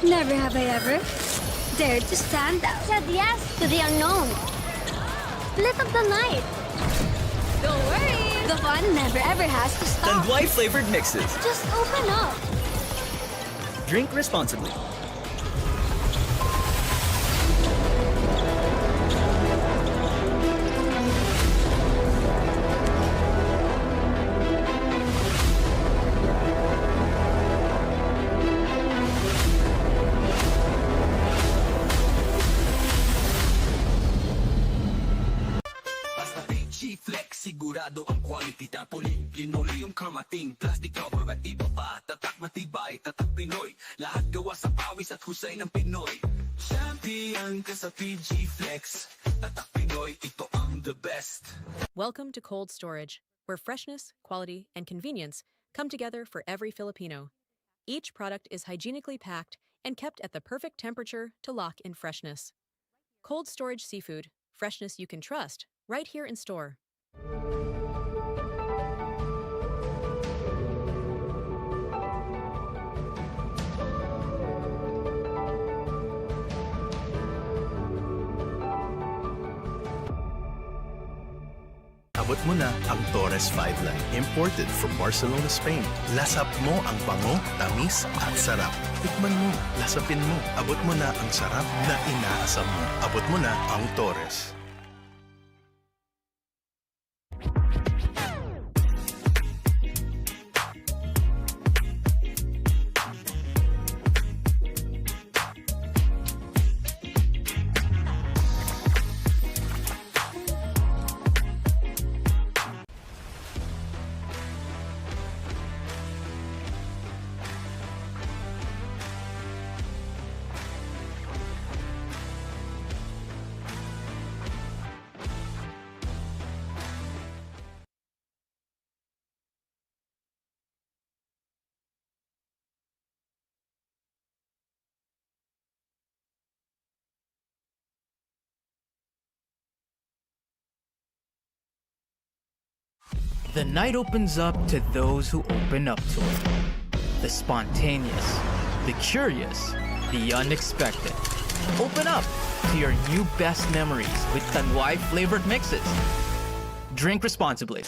Never have I ever dared to stand out. Said yes to the unknown. Lit up the night. Don't worry. The fun never ever has to stop. Tanduay flavored mixes. Just open up. Drink responsibly. Sigurado ang quality tapoli linoleum kamating plastic cover at iba pa tatak matibay tatak Pinoy lahat gawa sa pawis at husay ng Pinoy champion ka sa PG Flex tatak Pinoy ito ang the best. Welcome to Cold Storage, where freshness, quality, and convenience come together for every Filipino. Each product is hygienically packed and kept at the perfect temperature to lock in freshness. Cold Storage Seafood, freshness you can trust, right here in store. Abot mo na ang Torres 5 Line, imported from Barcelona, Spain. Lasap mo ang bango, tamis at sarap. Tikman mo, lasapin mo. Abot mo na ang sarap na inaasam mo. Abot mo na ang Torres. The night opens up to those who open up to it. The spontaneous, the curious, the unexpected. Open up to your new best memories with Tanduay flavored mixes. Drink responsibly.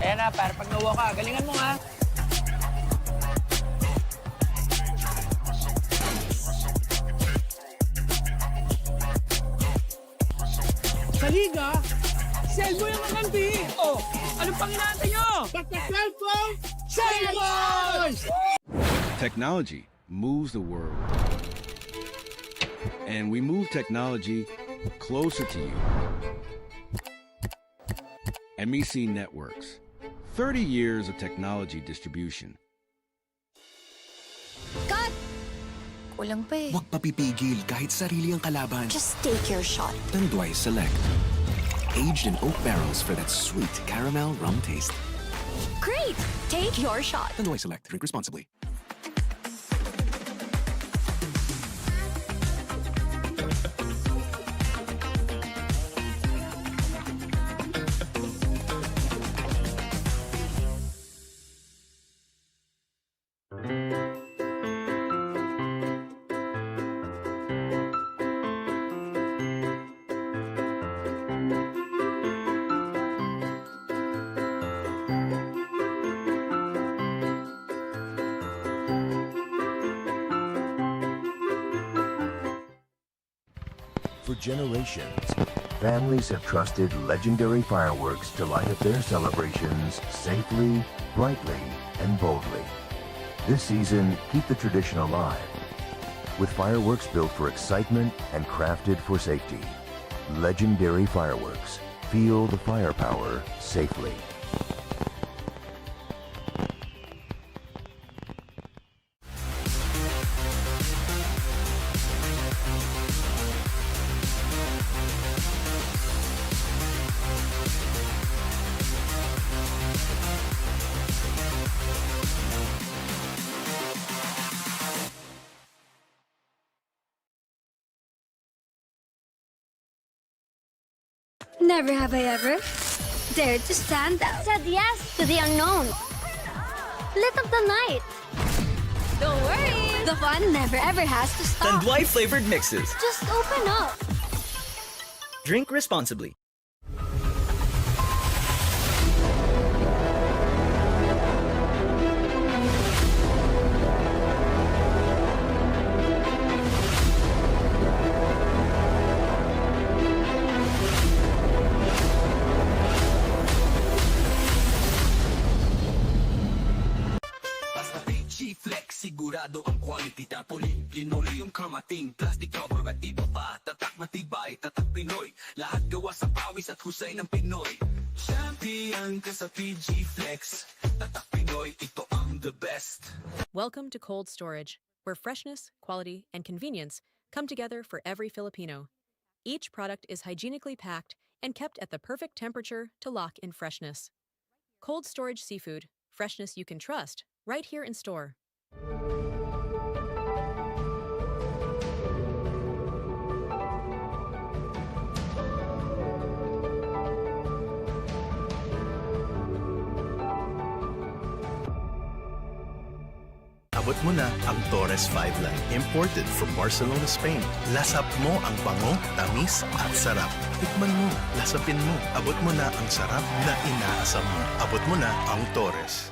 Ayan na, para pag nawa ka, galingan mo ha. Sa liga, sell mo yung makanti. Oh, anong pang inaantay nyo? Basta cellphone, cellphone! Technology moves the world. And we move technology closer to you. MEC Networks. 30 years of technology distribution. Cut! Kulang pa eh. Huwag papipigil kahit sarili ang kalaban. Just take your shot. Tanduay Select. Aged in oak barrels for that sweet caramel rum taste. Great! Take your shot. Tanduay Select. Drink responsibly. For generations, families have trusted legendary fireworks to light up their celebrations safely, brightly, and boldly. This season, keep the tradition alive with fireworks built for excitement and crafted for safety. Legendary fireworks. Feel the firepower safely. Never have I ever dared to stand out. Said yes to the unknown. Lit up the night. Don't worry. The fun never ever has to stop. Tanduay flavored mixes. Just open up. Drink responsibly. Basta Fil-Chi Flex, sigurado ang quality tapoli. Linoleum kamating, plastic cover at iba pa. Tatak matibay, tatak Pinoy. Lahat gawa sa pawis at husay ng Pinoy. Champion ka sa Fil-Chi Flex. Tatak Pinoy, ito ang the best. Welcome to Cold Storage, where freshness, quality, and convenience come together for every Filipino. Each product is hygienically packed and kept at the perfect temperature to lock in freshness. Cold Storage Seafood, freshness you can trust, right here in store. Abot mo na ang Torres 5 line, imported from Barcelona, Spain. Lasap mo ang bango, tamis at sarap. Tikman mo, lasapin mo. Abot mo na ang sarap na inaasam mo. Abot mo na ang Torres.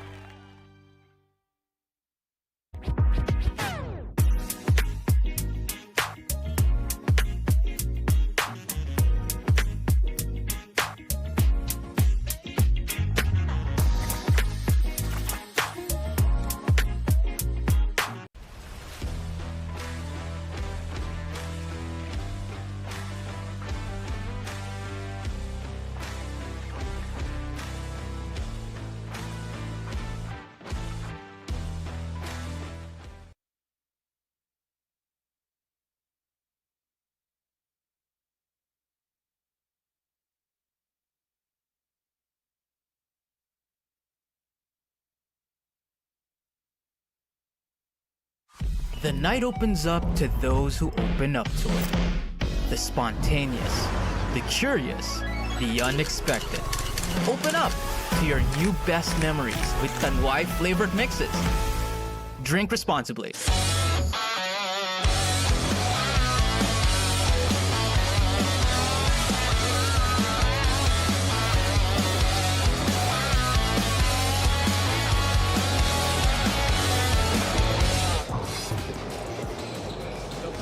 The night opens up to those who open up to it. The spontaneous, the curious, the unexpected. Open up to your new best memories with Tanduay flavored mixes. Drink responsibly.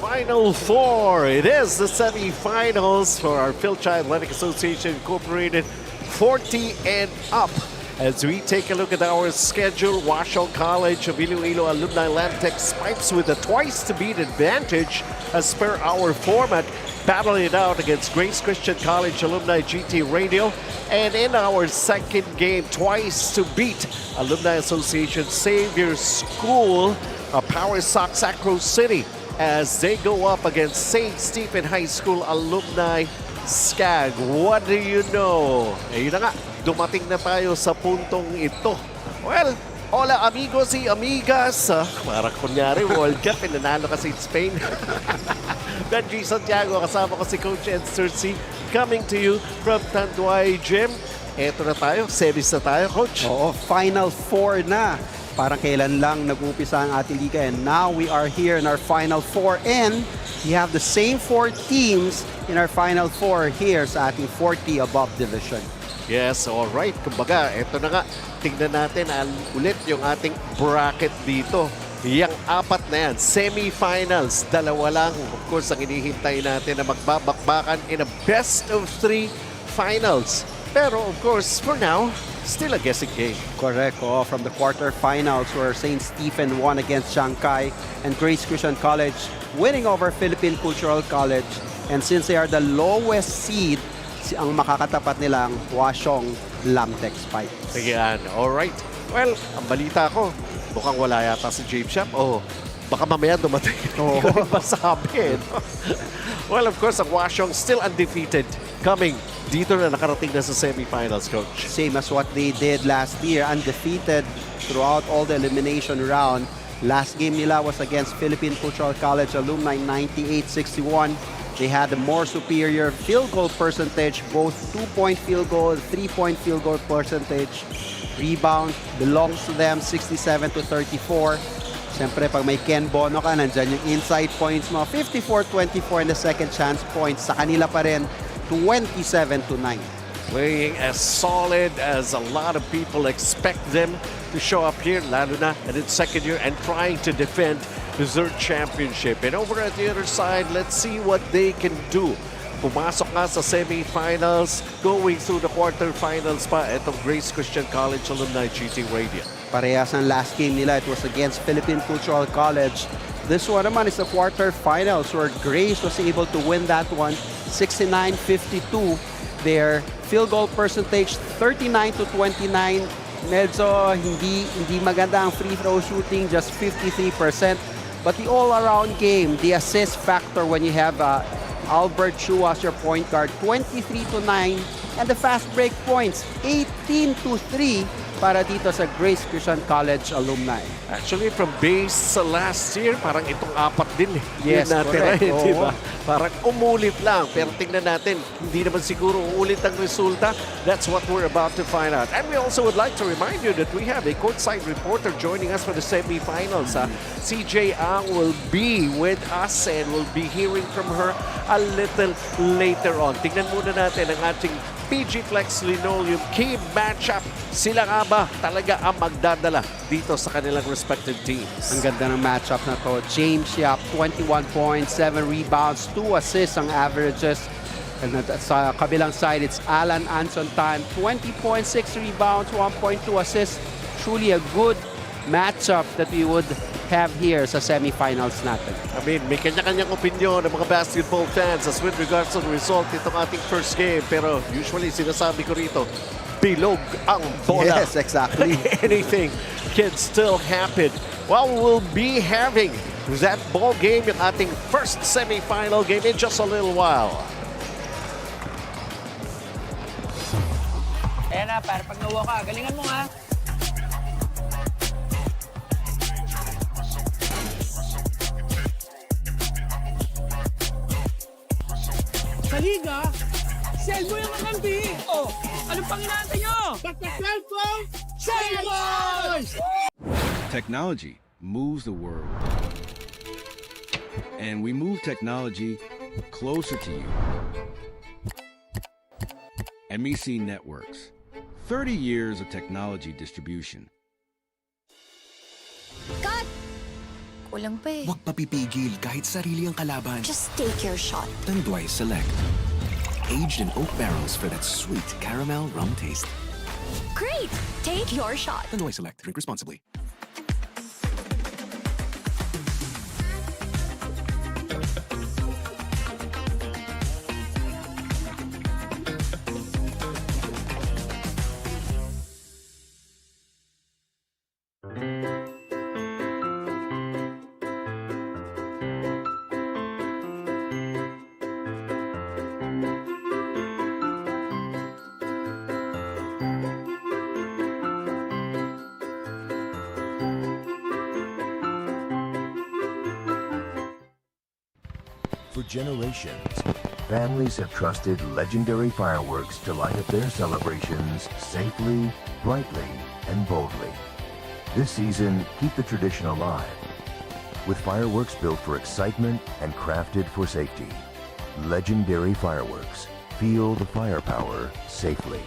Final four. It is the semifinals for our Fil-Chi Athletic Association Incorporated 40 and up. As we take a look at our schedule, Washington College of Iloilo alumni Lamtex spikes with a twice-to-beat advantage as per our format, battling it out against Grace Christian College alumni GT Radial. And in our second game, twice-to-beat Alumni Association Xavier School, Power Sock Sacro City, as they go up against St. Stephen High School alumni SCAG. What do you know? Ayun na nga, dumating na tayo sa puntong ito. Well, hola amigos y amigas. Parang kunyari, World Cup, pinanalo kasi Spain. Benji Santiago, kasama ko si Coach Ed Sturcy, coming to you from Tanduay Gym. Eto na tayo, series na tayo, Coach. Oo, Final Four na. Parang kailan lang nag-umpisa ang ating liga, and now we are here in our Final Four, and we have the same four teams in our Final Four here sa ating 40 above division. Yes, all right. Kumbaga, eto na nga. Tingnan natin ulit yung ating bracket dito. Yang apat na yan, semifinals. Dalawa lang, of course, ang hinihintay natin na magbabakbakan in a best of 3 finals. Pero, of course, for now, still a guessing game. Correct. Oh, from the quarterfinals where St. Stephen won against Shanghai and Grace Christian College winning over Philippine Cultural College. And since they are the lowest seed, ang makakatapat nilang Washong Lamtex Spikes. Ayan, alright. Well, ang balita ko, mukhang wala yata si James Shap. Oh, baka mamaya dumating. Hindi ko rin masabi. Well, of course, ang Washong still undefeated. Coming dito na nakarating na sa semifinals, Coach. Same as what they did last year, undefeated throughout all the elimination round. Last game nila was against Philippine Cultural College alumni, 98-61. They had a more superior field goal percentage, both 2-point field goal, 3-point field goal percentage. Rebound belongs to them, 67 to 34. Siyempre, pag may Ken Bono ka, nandyan yung inside points mo. 54-24 in the second chance points. Sa kanila pa rin, 27 to 9. Playing as solid as a lot of people expect them to show up here, lalo na in its second year, and trying to defend the third championship. And over at the other side, let's see what they can do. Pumasok nga sa semifinals, going through the quarterfinals pa itong Grace Christian College alumni cheating Radial. Parehas ang last game nila. It was against Philippine Cultural College. This one naman is the quarterfinals where Grace was able to win that one, 69-52. Their field goal percentage, 39 to 29. Medyo hindi maganda ang free throw shooting, just 53%. But the all-around game, the assist factor when you have Albert Chu as your point guard, 23 to 9. And the fast break points, 18 to 3 para dito sa Grace Christian College alumni. Actually, from base sa last year, parang itong apat din eh. Yes, correct. Diba? Parang umulit lang. Pero tingnan natin, hindi naman siguro uulit ang resulta. That's what we're about to find out. And we also would like to remind you that we have a courtside reporter joining us for the semifinals. CJ Ang will be with us and we'll be hearing from her a little later on. Tingnan muna natin ang ating PG Flex Linoleum key matchup. Sila nga ba talaga ang magdadala dito sa kanilang respective teams? Ang ganda ng matchup na to. James Yap, 21 points, 7 rebounds, 2 assists ang averages. And sa kabilang side, it's Alan Anson Tan, 20 points, 6 rebounds, 1.2 assists. Truly a good matchup that we would have here sa semifinals natin. I mean, may kanya-kanyang opinion ng mga basketball fans as with regards to the result itong ating first game. Pero usually, sinasabi ko rito, bilog ang bola. Yes, exactly. Anything can still happen. Well, we'll be having that ball game, yung ating first semifinal game in just a little while. Ayan na, para pag nawa ka, galingan mo ha. Sa liga, sell mo yung kakampi. Oh, anong pang inaantay nyo? Back the cellphone, Semifinals! Technology moves the world. And we move technology closer to you. MEC Networks. 30 years of technology distribution. Cut! Kulang pa eh. Huwag papipigil kahit sarili ang kalaban. Just take your shot. Tanduay Select. Aged in oak barrels for that sweet caramel rum taste. Great! Take your shot. Tanduay Select. Drink responsibly. For generations, families have trusted legendary fireworks to light up their celebrations safely, brightly, and boldly. This season, keep the tradition alive with fireworks built for excitement and crafted for safety. Legendary fireworks. Feel the firepower safely.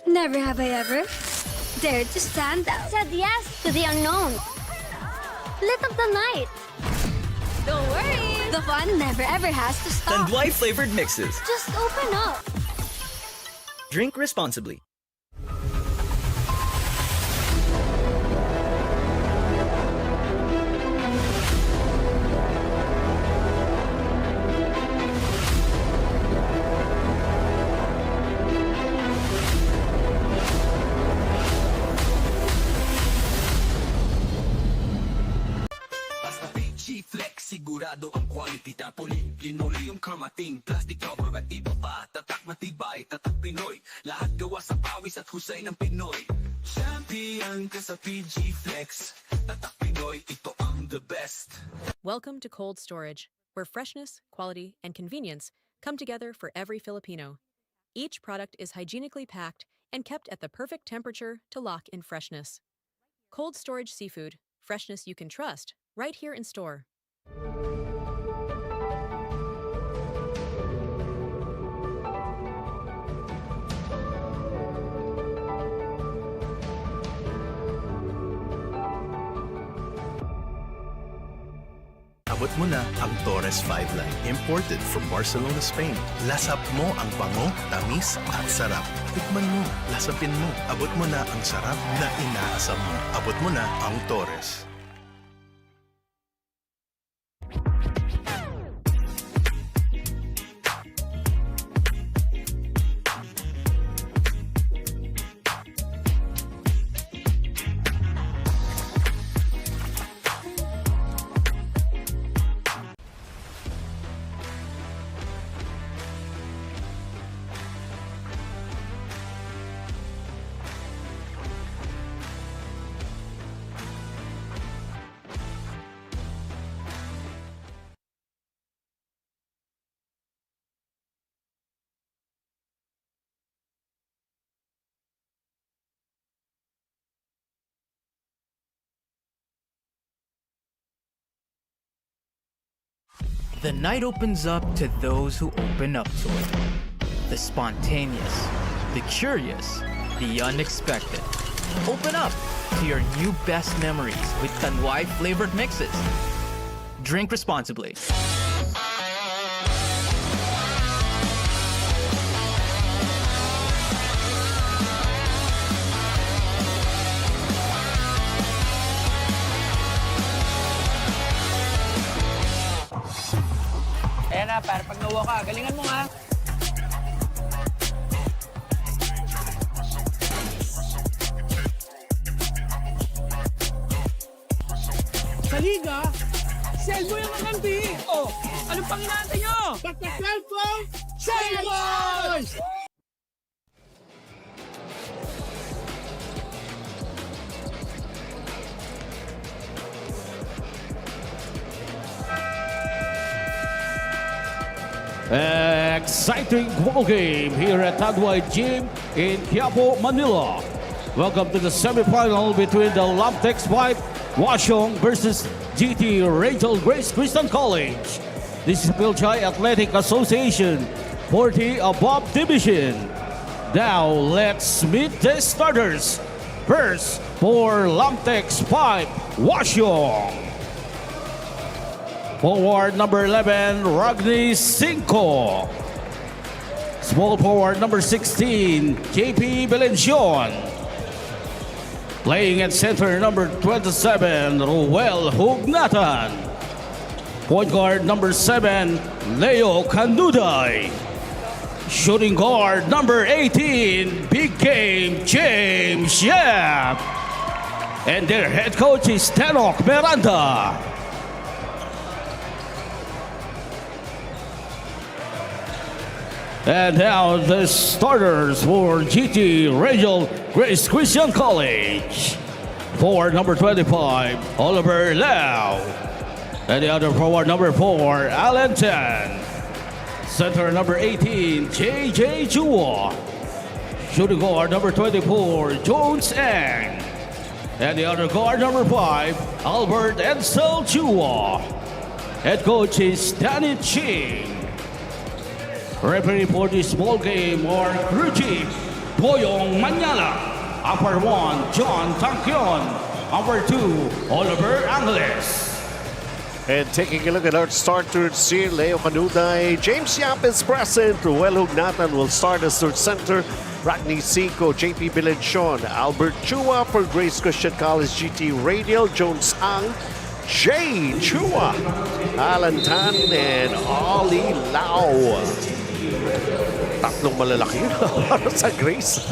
Never have I ever dared to stand out. Said yes to the unknown. Lit up the night. Don't worry. The fun never ever has to stop. Tanduay flavored mixes. Just open up. Drink responsibly. Fil-Chi Flex, sigurado ang quality tapoli. Linoleum kamating, plastic cover at iba pa. Tatak matibay, tatak Pinoy. Lahat gawa sa pawis at husay ng Pinoy. Champion ka sa PG Flex. Tatak Pinoy, ito ang the best. Welcome to cold storage, where freshness, quality, and convenience come together for every Filipino. Each product is hygienically packed and kept at the perfect temperature to lock in freshness. Cold storage seafood, freshness you can trust, right here in store. Abot mo na ang Torres 5 line, imported from Barcelona, Spain. Lasap mo ang bango, tamis at sarap. Tikman mo, lasapin mo. Abot mo na ang sarap na inaasam mo. Abot mo na ang Torres. The night opens up to those who open up to it. The spontaneous, the curious, the unexpected. Open up to your new best memories with Tanduay flavored mixes. Drink responsibly. Ayan na, para pag nawa ka, galingan mo nga. Sa liga, sell mo yung maganti. Oh, anong pang inaantay nyo? Basta cellphone, Semifinals! Exciting ball game here at Tanduay Gym in Quiapo, Manila. Welcome to the semifinal between the Lamtex Pipe Washong versus GT Radial Grace Christian College. This is Fil-Chi Athletic Association 40 above division. Now let's meet the starters. First for Lamtex Pipe Washong. Forward number 11, Ragni Cinco. Small forward number 16, JP Belencion. Playing at center number 27, Ruel Hugnatan. Point guard number 7, Leo Tanduay. Shooting guard number 18, Big Game James Yap. And their head coach is Tenok Miranda. And now the starters for GT Radial Grace Christian College. Forward number 25, Oliver Lau. And the other forward number 4, Alan Tan. Center number 18, JJ Chua. Shooting guard number 24, Jones Ang. And the other guard number 5, Albert Edsel Chua. Head coach is Danny Ching. Referee for this ball game are Crew Chief Boyong Manyala. Upper 1, John Tangkyon. Upper 2, Oliver Angeles. And taking a look at our starters here, Leo Tanduay, James Yap is present. Ruel Hugnatan will start as third center. Ragni Cinco, JP Belencion, Albert Chua for Grace Christian College GT Radial, Jones Ang, Jay Chua, Alan Tan, and Ollie Lau. Tatlong malalaki para sa Grace.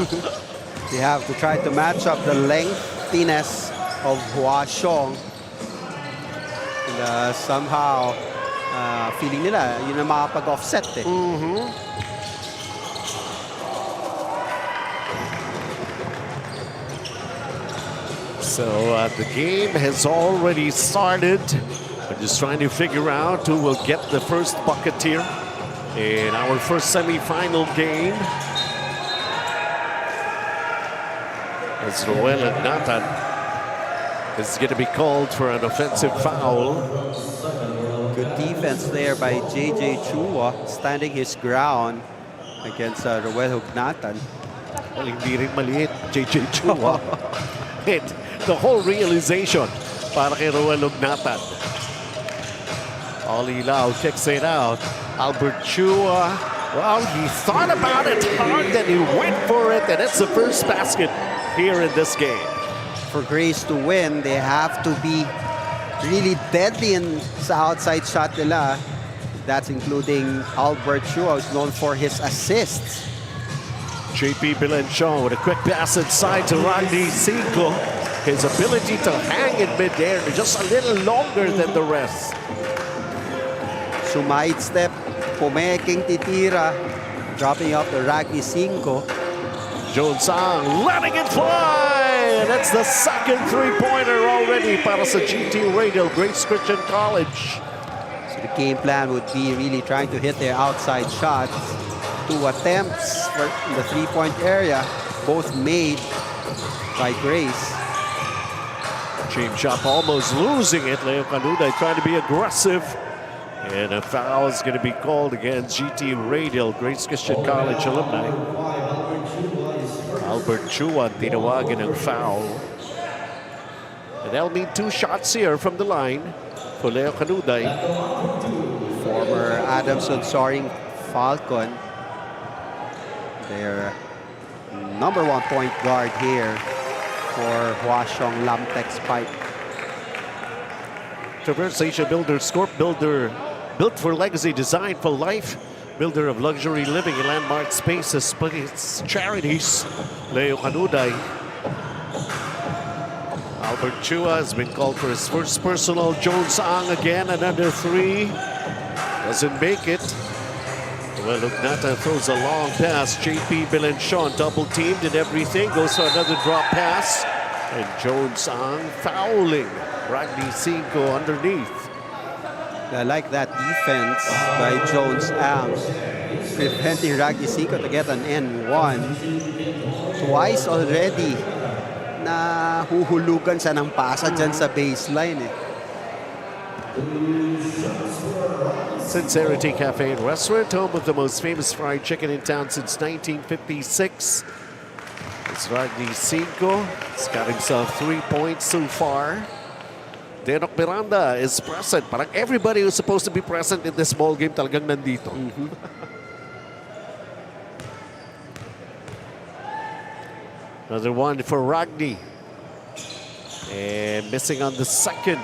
You have to try to match up the lengthiness of Huashong. And somehow, feeling nila, yun ang makapag-offset eh. So the game has already started. We're just trying to figure out who will get the first bucket here in our first semi-final game. As Roel Nathan is going to be called for an offensive foul. Good defense there by JJ Chua, standing his ground against Roel Hugnatan. Well, hindi rin maliit, JJ Chua. And the whole realization para kay Roel Hugnatan. Ollie Lau kicks it out. Albert Chua, well, he thought about it hard, then he went for it, and it's the first basket here in this game. For Grace to win, they have to be really deadly in sa outside shot nila. That's including Albert Chua, who's known for his assists. JP Bilenchon with a quick pass inside to Ragni Cinco. His ability to hang in midair just a little longer than the rest. Sumide step, pumeking titira, dropping off the Ragni Cinco. Jones Ang letting it fly! And that's the second three-pointer already para sa GT Radial, Grace Christian College. So the game plan would be really trying to hit their outside shots. 2 attempts in the three-point area, both made by Grace. James Shop almost losing it. Leo Canuday trying to be aggressive. And a foul is going to be called against GT Radial, Grace Christian College alumni. Albert Chua tinawagan ng foul. And that'll mean 2 shots here from the line for Leo Canuday. Former Adamson Soaring Falcon. Their #1 point guard here for Hwaseong Lamtex Pipe. Traverse Asia Builder, Scorp Builder, built for legacy, designed for life. Builder of luxury living in landmark spaces, but it's charities. Leo Canuday. Albert Chua has been called for his first personal. Jones Ang again, another 3. Doesn't make it. Well, Hugnatan throws a long pass. JP Bilenchon double-teamed and everything. Goes for another drop pass. And Jones Ang fouling. Ragni Cinco underneath. I like that defense by Jones Ang, preventing Ragni Cinco to get an N1. Twice already na huhulugan siya ng pasa dyan sa baseline eh. Sincerity Cafe and Restaurant, home of the most famous fried chicken in town since 1956. It's Ragni Cinco. He's got himself 3 points so far. Denok Miranda is present. Parang everybody who's supposed to be present in this ball game talagang nandito. Another one for Ragni. And missing on the second.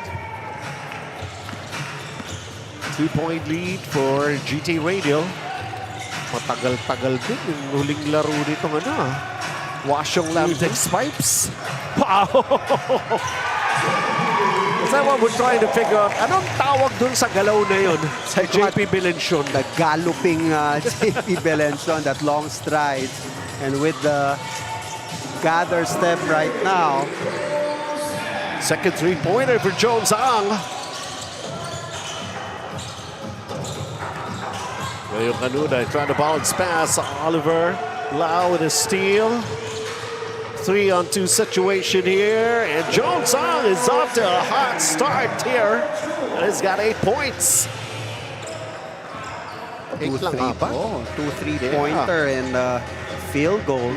2-point lead for GT Radial. Matagal-tagal din yung huling laro nitong Hwaseong Lamtex Pipes. Wow! Is that what we're trying to figure out? Anong tawag dun sa galaw na yun? Sa JP Bilenchon. The galloping JP Bilenchon, that long stride. And with the gather step right now. Second three-pointer for Jones Ang. Leo Canuday trying to bounce pass. Oliver Lau with a steal. 3-on-2 situation here, and Jones Ang is off to a hot start here, and he's got 8 points. 2 3-pointer and field goal.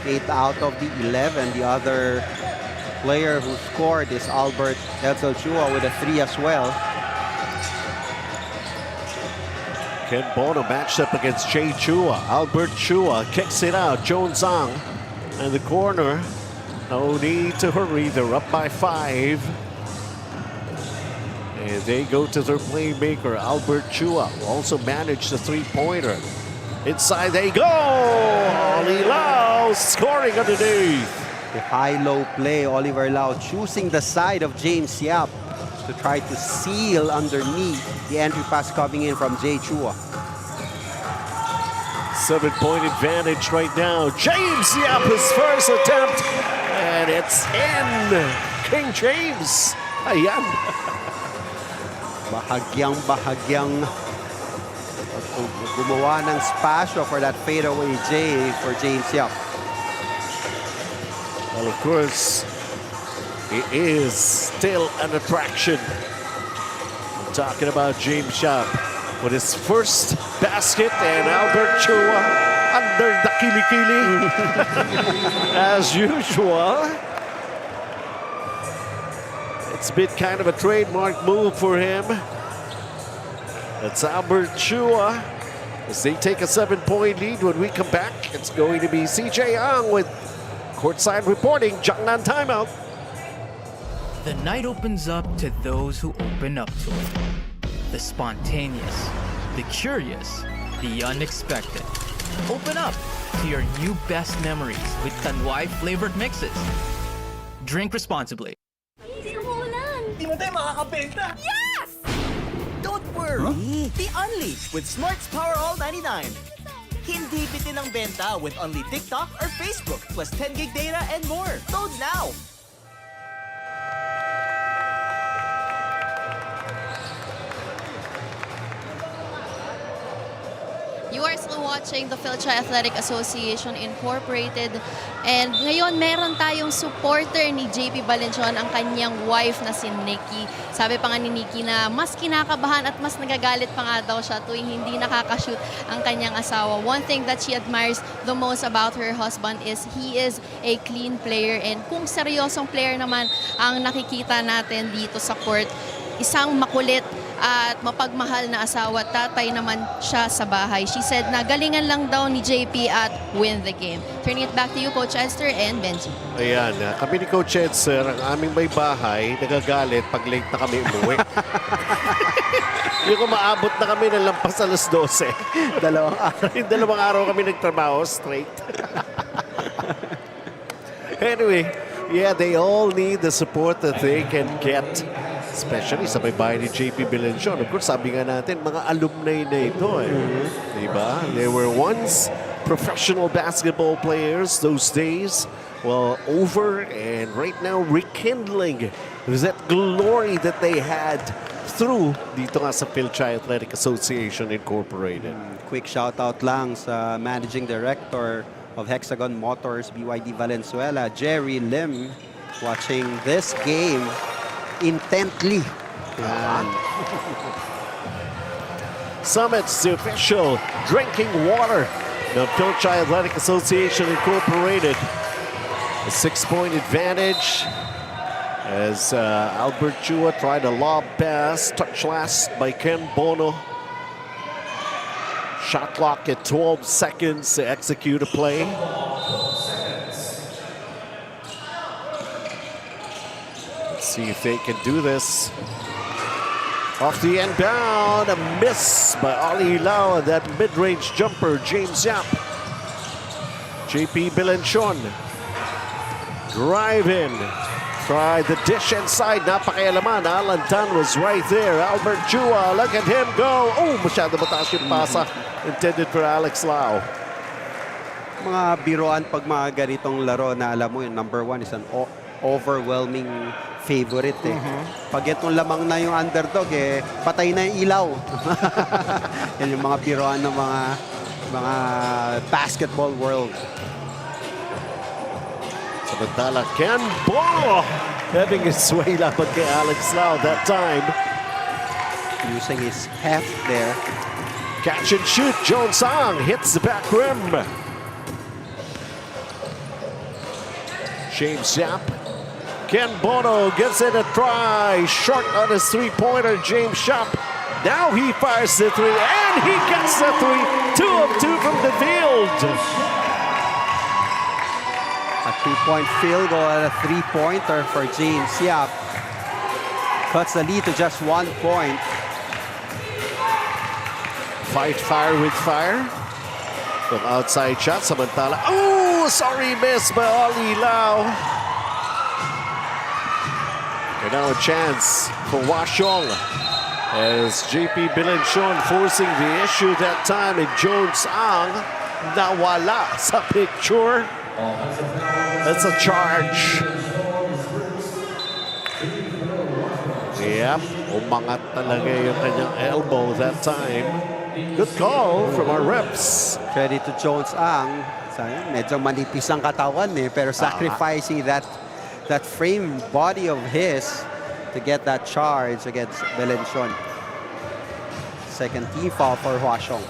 8 out of the 11. The other player who scored is Albert Edsel Chua with a 3 as well. Ken Bono matched up against Jay Chua. Albert Chua kicks it out. Jones Ang in the corner. No need to hurry. They're up by 5. And they go to their playmaker, Albert Chua, who also managed the 3-pointer. Inside they go! Ollie Lau scoring underneath. The high-low play, Oliver Lau choosing the side of James Yap. to try to seal underneath the entry pass coming in from Jay Chua. 7-point advantage right now. James Yap, his first attempt. And it's in. King James. Ayan. Bahagyang gumawa ng spasyo for that fadeaway J for James Yap. Well, of course, he is still an attraction. I'm talking about James Yap with his first basket, and Albert Chua under the kilikili as usual. It's been kind of a trademark move for him. That's Albert Chua as they take a 7-point lead. When we come back, it's going to be CJ Ang with courtside reporting. Jangnan timeout. The night opens up to those who open up to it. The spontaneous, the curious, the unexpected. Open up to your new best memories with Tanduay flavored mixes. Drink responsibly. Di mo tayo makakabenta. Yes! Don't worry. Be only with Smart's Power All 99. Hindi bitin ang benta with only TikTok or Facebook plus 10 gig data and more. Load now. You are still watching the Fil-Chi Athletic Association Incorporated. And ngayon, meron tayong supporter ni JP Valencion, ang kanyang wife na si Nikki. Sabi pa nga ni Nikki na mas kinakabahan at mas nagagalit pa nga daw siya tuwing hindi nakakashoot ang kanyang asawa. One thing that she admires the most about her husband is he is a clean player. And kung seryosong player naman ang nakikita natin dito sa court, isang makulit at mapagmahal na asawa, tatay naman siya sa bahay. She said na galingan lang daw ni JP at win the game. Turning it back to you, Coach Esther and Benji. Ayan, kami ni Coach Edser, ang aming may bahay, nagagalit pag late na kami umuwi. Yung umaabot na kami ng lampas alas 12. Dalawang araw kami nagtrabaho straight. Anyway, yeah, they all need the support that they can get. Especially sa may bahay ni JP Valencion. Of course, sabi nga natin, mga alumni na ito eh. Diba? They were once professional basketball players those days. Well, over and right now rekindling that glory that they had through dito nga sa Fil-Chi Athletic Association Incorporated. Quick shout out lang sa Managing Director of Hexagon Motors, BYD Valenzuela, Jerry Lim, watching this game intently. Summit's the official drinking water of Fil-Chi Athletic Association Incorporated. A 6-point advantage as Albert Chua tried a lob pass, touch last by Ken Bono. Shot clock at 12 seconds to execute a play. See if they can do this. Off the inbound, a miss by Ali Lau. That mid-range jumper, James Yap. JP Valencion. Drive in. Try the dish inside. Napakialaman. Alan Tan was right there. Albert Chua, look at him go. Oh, masyado mataas yung pasa. Intended for Alex Lau. Mga biroan pag mga ganitong laro na alam mo yung number one is an overwhelming favorite eh. Pag itong lamang na yung underdog eh, patay na yung ilaw. Yan yung mga biroan ng mga basketball world. Samantala, Ken Bono having his way laban kay Alex Lau that time. Using his heft there. Catch and shoot, Jones Sang hits the back rim. James Yap. Ken Bono gives it a try. Short on his three-pointer, James Yap. Now he fires the three, and he gets the three. 2 of 2 from the field. A 2-point field goal and a 3-pointer for James Yap. Cuts the lead to just 1 point. Fight fire with fire. From outside shot, samantala. Oh, sorry, miss by Ali Lau. And And now a chance for Washong. As JP Bilenchon forcing the issue that time, and Jones Ang nawala sa picture. That's a charge. Yep, umangat talaga yung kanyang elbow that time. Good call from our reps. Credit to Jones Ang. Sayang, medyo manipis ang katawan pero sacrificing that frame body of his to get that charge against Belenchon. Second team foul for Huashong.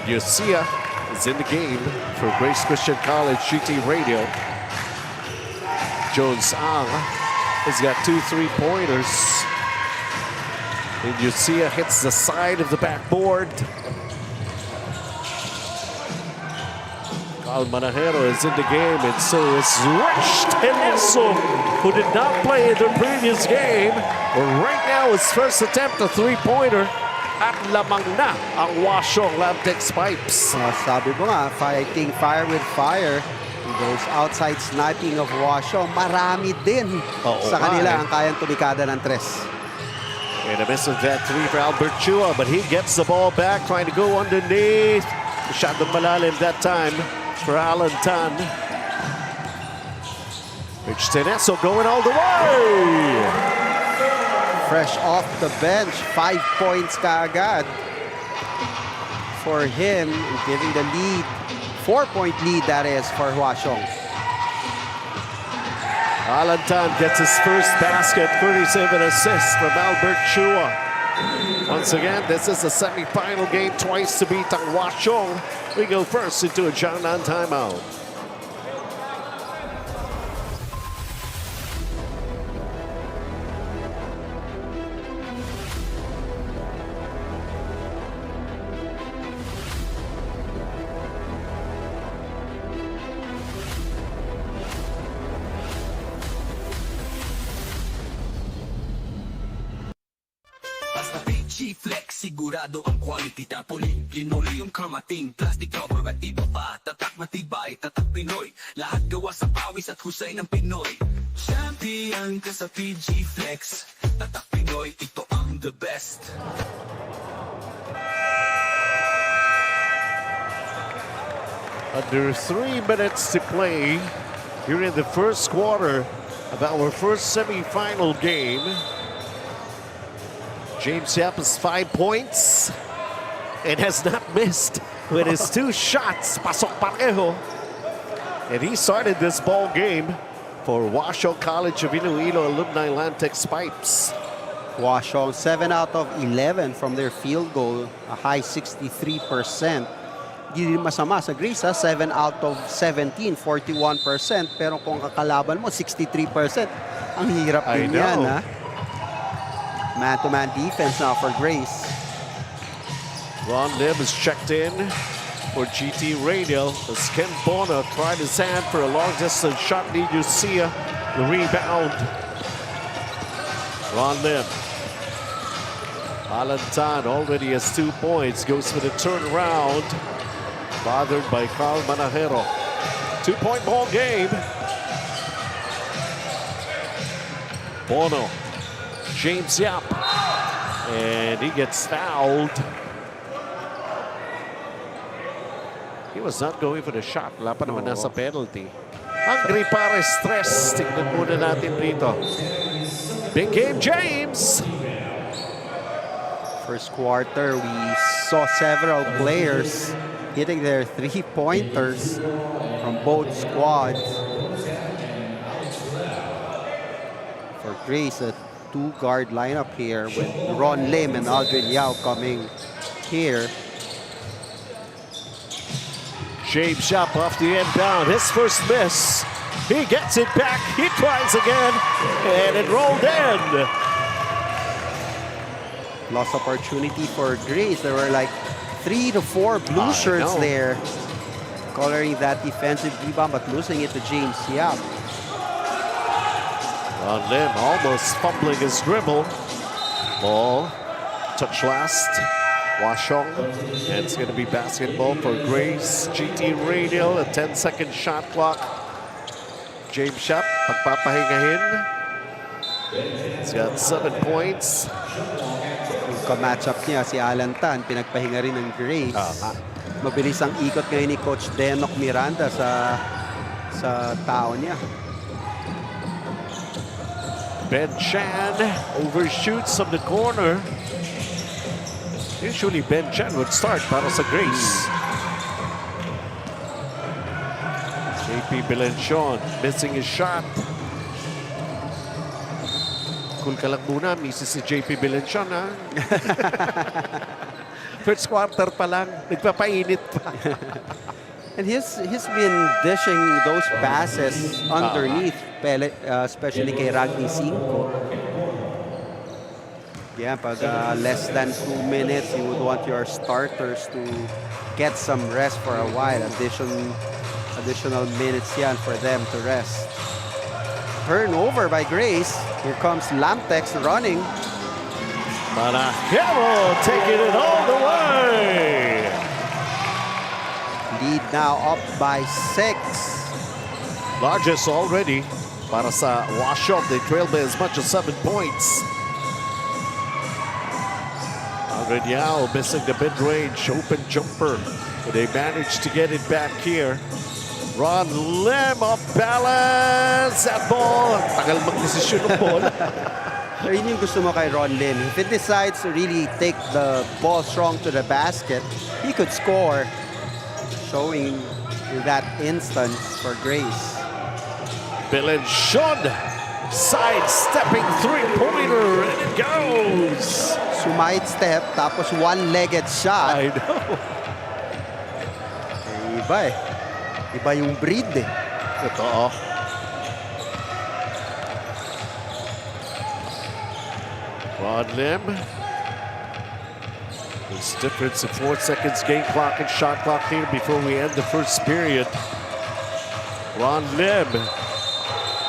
Yosia is in the game for Grace Christian College GT Radio. Jones Ang has got 2 3-pointers. And Yosia hits the side of the backboard. Manahero is in the game, and so is Rich Teneso, who did not play in the previous game. But right now, his first attempt, a 3-pointer, at lamang na ang Washong Lamtex pipes. Sabi mo nga, fighting fire with fire. Those outside sniping of Washong, marami din sa kanila ang kayang tumikada ng tres. And a miss of that 3 for Albert Chua, but he gets the ball back, trying to go underneath. Masyadong malalim that time for Alan Tan. Rich Teneso going all the way. Fresh off the bench, 5 points kaagad for him, giving the lead. 4-point lead, that is, for Huashong. Alan Tan gets his first basket, 37 assists from Albert Chua. Once again, this is a semi-final game, twice to beat ang Huashong. We go first into a Jiangnan timeout. Basta Fil-Chi Flex, sigurado ang quality. Tapoli, linoleum, kamating, plastic cover at iba pa. Tatak matibay, tatak Pinoy. Lahat gawa sa pawis at husay ng Pinoy. Champion ka sa Fil-Chi Flex. Tatak Pinoy, ito ang the best. Under 3 minutes to play here in the first quarter of our first semi-final game. James Yap has 5 points and has not missed with his 2 shots. Pasok pareho. And he started this ball game for Washong College of Iloilo alumni Lamtex Pipes. Washong 7 out of 11 from their field goal, a high 63%. Hindi rin masama sa Greece, 7 out of 17, 41%. Pero kung kakalaban mo, 63%. Ang hirap din yan, ha? Man-to-man defense now for Grace. Ron Lim is checked in for GT Radial as Ken Bona tried his hand for a long-distance shot. Need you see the rebound. Ron Lim. Alan Tan already has 2 points. Goes for the turnaround. Bothered by Carl Manahero. 2-point ball game. Bono. James Yap. And he gets fouled. He was not going for the shot. Wala pa naman nasa penalty. Hungry para stress. Tingnan muna natin rito. Big game, James. First quarter, we saw several players hitting their 3-pointers from both squads. For Grace, a 2-guard lineup here with Ron Lim and Aldrin Yao coming here. James Yap off the end down. His first miss. He gets it back. He tries again. And it rolled in. Lost opportunity for Grace. There were like 3 to 4 blue shirts there, coloring that defensive rebound, but losing it to James Yap. Ron Lim almost fumbling his dribble. Ball, touch last. Washong, and it's going to be basketball for Grace. GT Radial, a 10-second shot clock. James Yap, pagpapahingahin. He's got 7 points. Yung ka-matchup niya, si Alan Tan, pinagpahinga rin ng Grace. Mabilis ang ikot ngayon ni Coach Denok Miranda sa tao niya. Ben Chan overshoots from the corner. Usually Ben Chan would start para sa Grace. JP Bilenchon missing his shot. Cool ka lang muna, misses si JP Bilenchon, ha? First quarter pa lang, nagpapainit pa. And he's been dishing those passes underneath, especially kay Ragni 5. Yeah, pag less than 2 minutes, you would want your starters to get some rest for a while. Additional minutes yan for them to rest. Turnover by Grace. Here comes Lamtex running. Manacero taking it all the way. Lead now up by 6. Largest already para sa Washington. They trail by as much as 7 points. Radial missing the mid-range open jumper. But they managed to get it back here. Ron Lim off balance. That ball. Tagal mag-desisyon ng ball. Yun yung gusto mo kay Ron Lim. If it decides to really take the ball strong to the basket, he could score. Showing in that instance for Grace. Bilenchon side-stepping three-pointer, and it goes. Sumide step, tapos one-legged shot. I know. Iba eh. Iba yung breed eh. Totoo. Ron Lim. There's difference of 4 seconds game clock and shot clock here before we end the first period. Ron Lim.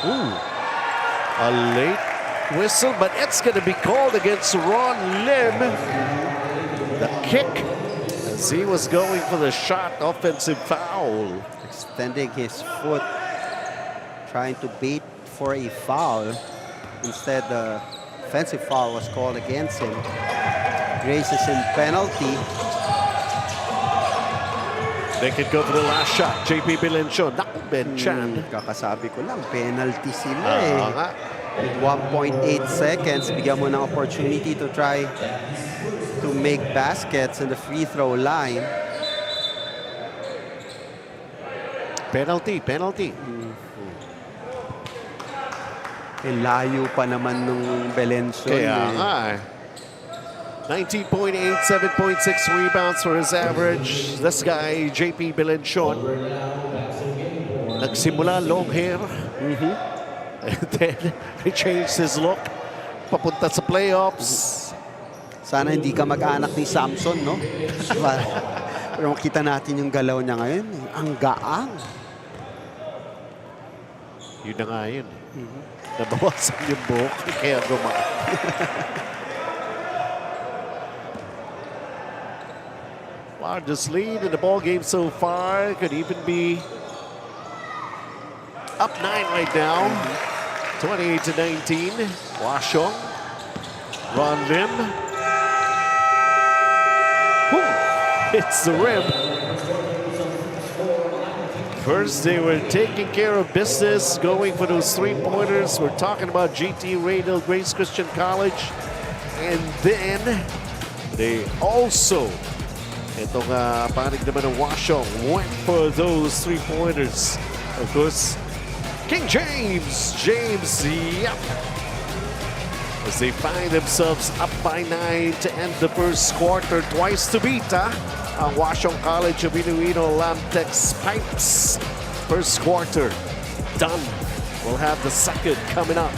Ooh. A late whistle, but it's going to be called against Ron Lim. The kick as he was going for the shot, offensive foul. Extending his foot, trying to bait for a foul. Instead, the offensive foul was called against him. Grace is in penalty. They could go for the last shot. JP Bilenchon. Naku, Ben Chan. Kakasabi ko lang, penalty sila eh. With 1.8 seconds, bigyan mo ng opportunity to try to make baskets in the free throw line. Penalty. Layo pa naman nung Belenson. Kaya nga eh. 19.8, 7.6 rebounds for his average. This guy, JP Bilenchon. Nagsimula long hair. And then he changed his look. Papunta sa playoffs. Sana hindi ka mag-anak ni Samson, no? Pero makita natin yung galaw niya ngayon. Ang gaang. Yun na nga yun. Nabawasan yung buhok. Kaya gumaan. Largest lead in the ball game so far. Could even be up 9 right now. 28-19. Washong. Ron Lim. Hits the rim. First, they were taking care of business, going for those three-pointers. We're talking about GT Radial Grace Christian College. And then, they also, itong panig naman ng Washong, went for those three-pointers. Of course, King James. Yep. As they find themselves up by 9 to end the first quarter. Twice to beat, ang Washong College of Iloilo Lamtex Pipes. First quarter done. We'll have the second coming up.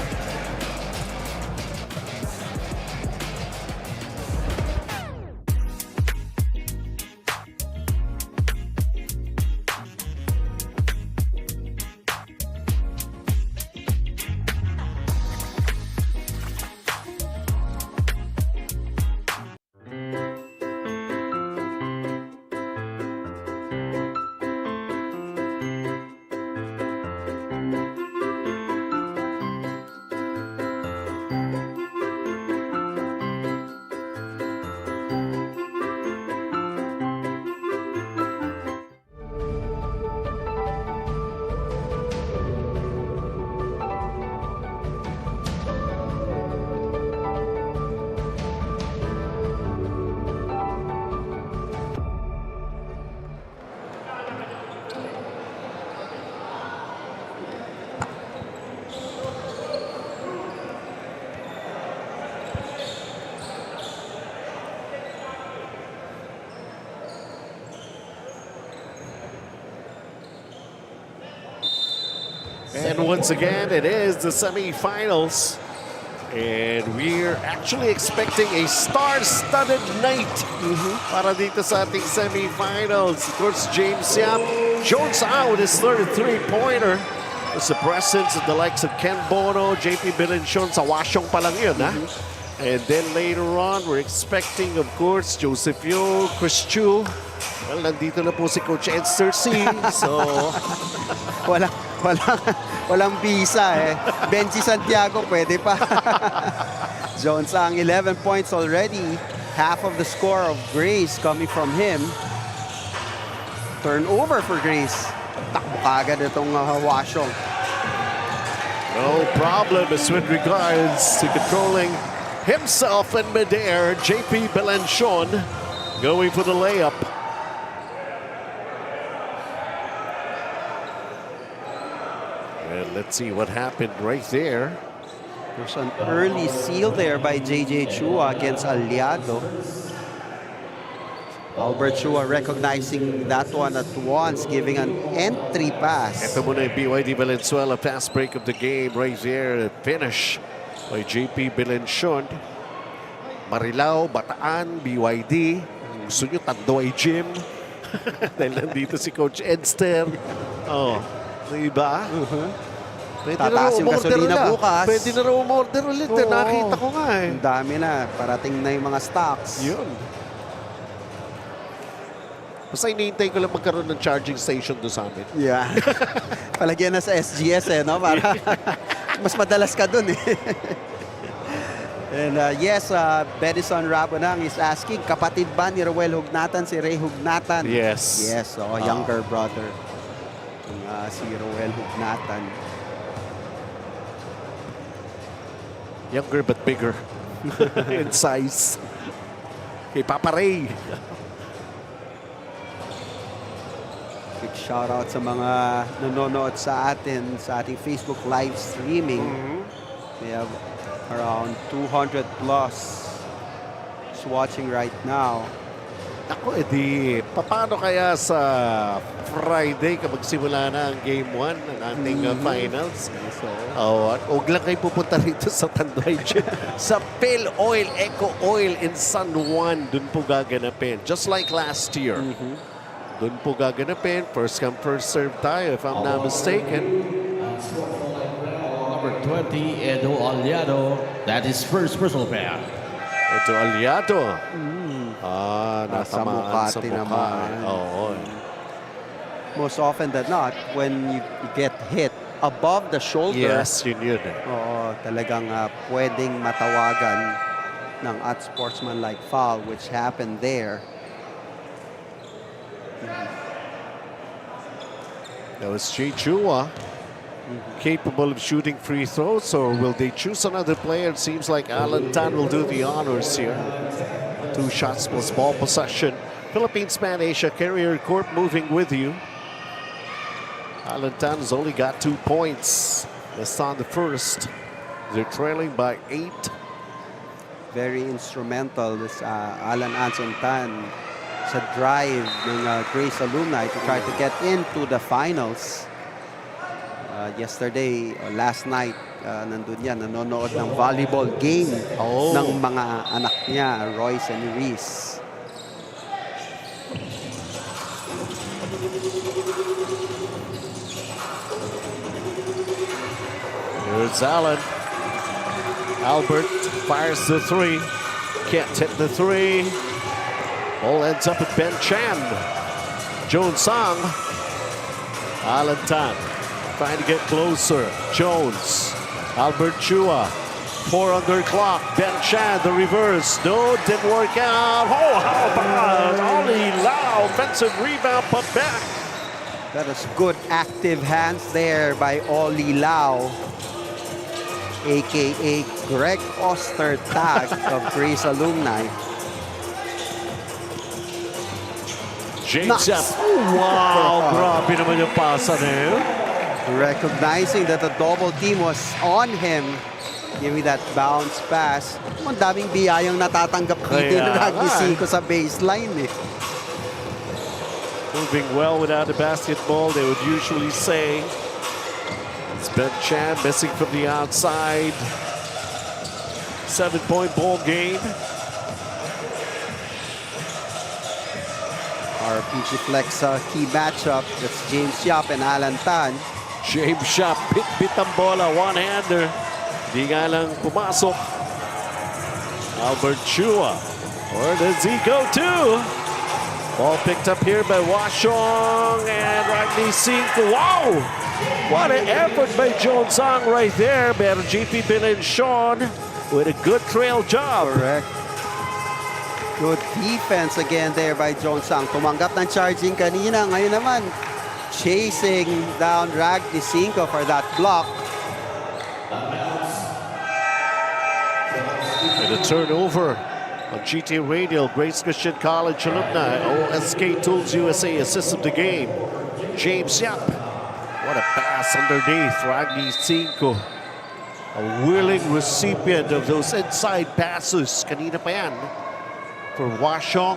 And once again, it is the semifinals. And we're actually expecting a star-studded night para dito sa ating semifinals. Of course, James Yap Jones out his 33-pointer. It's the presence of the likes of Ken Bono, JP Bilenchon sa wasyong pa lang yun, ha? And then later on, we're expecting, of course, Joseph Yo, Chris Chu. Well, nandito na po si Coach Edster C. So, walang visa eh. Benji Santiago, pwede pa. Jones ang 11 points already. Half of the score of Grace coming from him. Turnover for Grace. Takbo kagad itong Wasyong. no problem is with regards to controlling himself in midair. JP Bilenchon going for the layup. And let's see what happened right there. There's an early seal there by JJ Chua against Aliado. Albert Chua recognizing that one at once, giving an entry pass. Ito muna yung BYD Valenzuela fast break of the game right there. Finish by JP Bilenchon. Marilao, Bataan, BYD. Gusto nyo Tanduay Gym. Dahil nandito si Coach Edster. Oh, diba? Pwede Tataas yung gasolina bukas. Pwede na raw umorder ulit. Nakita ko nga eh. Ang dami na. Parating na yung mga stocks. Yun. Basta hinihintay ko lang magkaroon ng charging station doon sa amin. Yeah. Palagyan na sa SGS eh, no? Para mas madalas ka doon eh. And yes, Bedison Rabonang is asking, kapatid ba ni Roel Hugnatan si Ray Hugnatan? Yes. Yes, younger brother. Si Roel Hugnatan. Younger but bigger in size. Kay Papa Ray. Big shout out sa mga nanonood sa atin sa ating Facebook live streaming. We have around 200 plus watching right now. Ako, edi, paano kaya sa Friday kapag simula na ang Game 1 ng ating finals? At huwag lang kayo pupunta rito sa Tanduay Gym. Sa Fil-Oil, Eco Oil in San Juan, dun po gaganapin. Just like last year. Dun po gaganapin. First come, first serve tayo, if I'm not mistaken. Number 20, Edo Aliado. That is first personal foul. Edo Aliado. Nasa Natamaan sa Makati mukha. naman. Oo. Most often than not, when you get hit above the shoulder, Yes, yun. oo, talagang pwedeng matawagan ng unsportsmanlike foul, which happened there. That was Jay Chua. Capable of shooting free throws, or will they choose another player? It seems like Alan Tan will do the honors here. 2 shots plus ball possession. Philippines Man Asia Carrier Corp moving with you. Alan Tan has only got 2 points. That's on the first. They're trailing by 8. Very instrumental this Alan Anson Tan sa drive ng Grace alumni to try to get into the finals. Yesterday, last night, nandun yan, nanonood ng volleyball game ng mga anak niya, Royce and Reese. Here's Allen. Albert fires the 3. Can't hit the 3. Ball ends up at Ben Chan. Jones Song. Alan Tan trying to get closer. Jones. Albert Chua. 4 under clock. Ben Chan, the reverse. No, didn't work out. Oh, how about Ollie Lau? Offensive rebound, put back. That is good active hands there by Ollie Lau, a.k.a. Greg Ostertag of Grace alumni. James Yap. Wow, grabe naman yung pasa na yun. Recognizing that the double team was on him, giving that bounce pass. Ang daming biyayang natatanggap dito ng Rugby 5 sa baseline eh. Moving well without the basketball, they would usually say. It's Ben Chan missing from the outside. 7-point ball game. Our PG Flex key matchup. That's James Yap and Alan Tan. James Shop, bit ang bola, one-hander. Di nga lang pumasok. Albert Chua. Where does he go to? Ball picked up here by Washong and Ragni Cinco. Wow! What an effort by Jones Sang right there. Pero JP Bilenchon with a good trail job. Correct. Good defense again there by Jones Sang. Tumanggap ng charging kanina. Ngayon naman, chasing down Ragni Cinco for that block. And a turnover on GT Radial. Grace Christian College alumni. OSK Tools USA assisted the game. James Yap. What a pass underneath. Ragni Cinco. A willing recipient of those inside passes. Kanina pa yan. For Washong.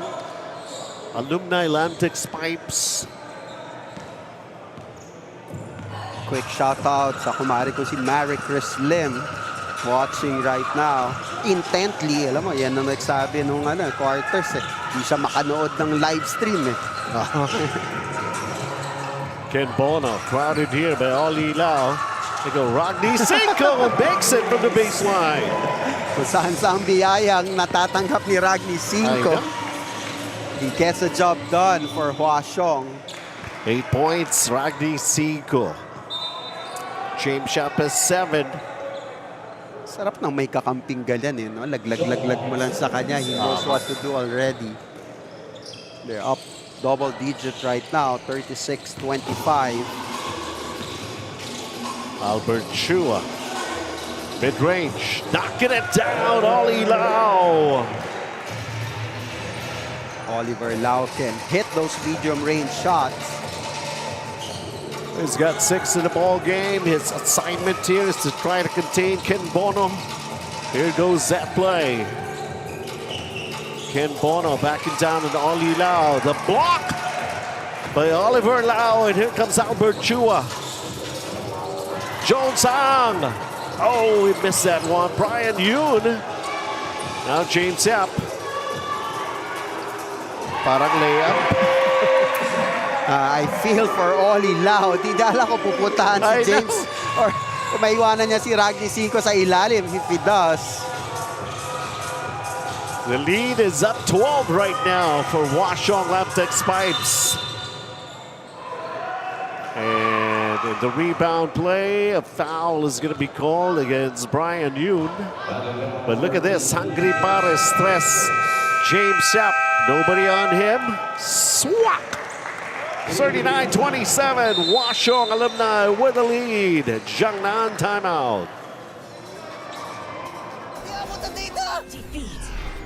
Alumni Lamtex Pipes. Quick shout out sa kumari ko si Mary Chris Lim. Watching right now. Intently. Alam mo, yan ang nagsabi nung quarters eh. Hindi siya makanood ng live stream eh. Ken Bono crowded here by Oli Lau. They go Rodney Cinco makes it from the baseline. Kung saan biyayang natatanggap ni Ragni Cinco. He gets the job done for Huashong. 8 points, Ragni Cinco. James Shop has 7. Sarap nang may kakamping ganyan eh. No? Laglag mo lang sa kanya. He knows what to do already. They're up double digit right now. 36-25. Albert Chua. Mid-range. Knocking it down. Oli Lau. Oliver Lau can hit those medium range shots. He's got 6 in the ball game. His assignment here is to try to contain Ken Bono. Here goes that play. Ken Bono backing down on Oli Lau. The block by Oliver Lau. And here comes Albert Chua. Jones Sang. Oh, he missed that one. Brian Yoon. Now James Yap. Parang layup. I feel for Oli Lau. Di dala ko pupuntahan si James. Or maiwanan niya si Ragni Cinco sa ilalim if he does. The lead is up 12 right now for Washong Lamtex Pipes. And in the rebound play, a foul is going to be called against Brian Yoon. But look at this, hungry para stress. James Yap, nobody on him. Swat! 39-27, Washong alumni with the lead. Jiangnan timeout.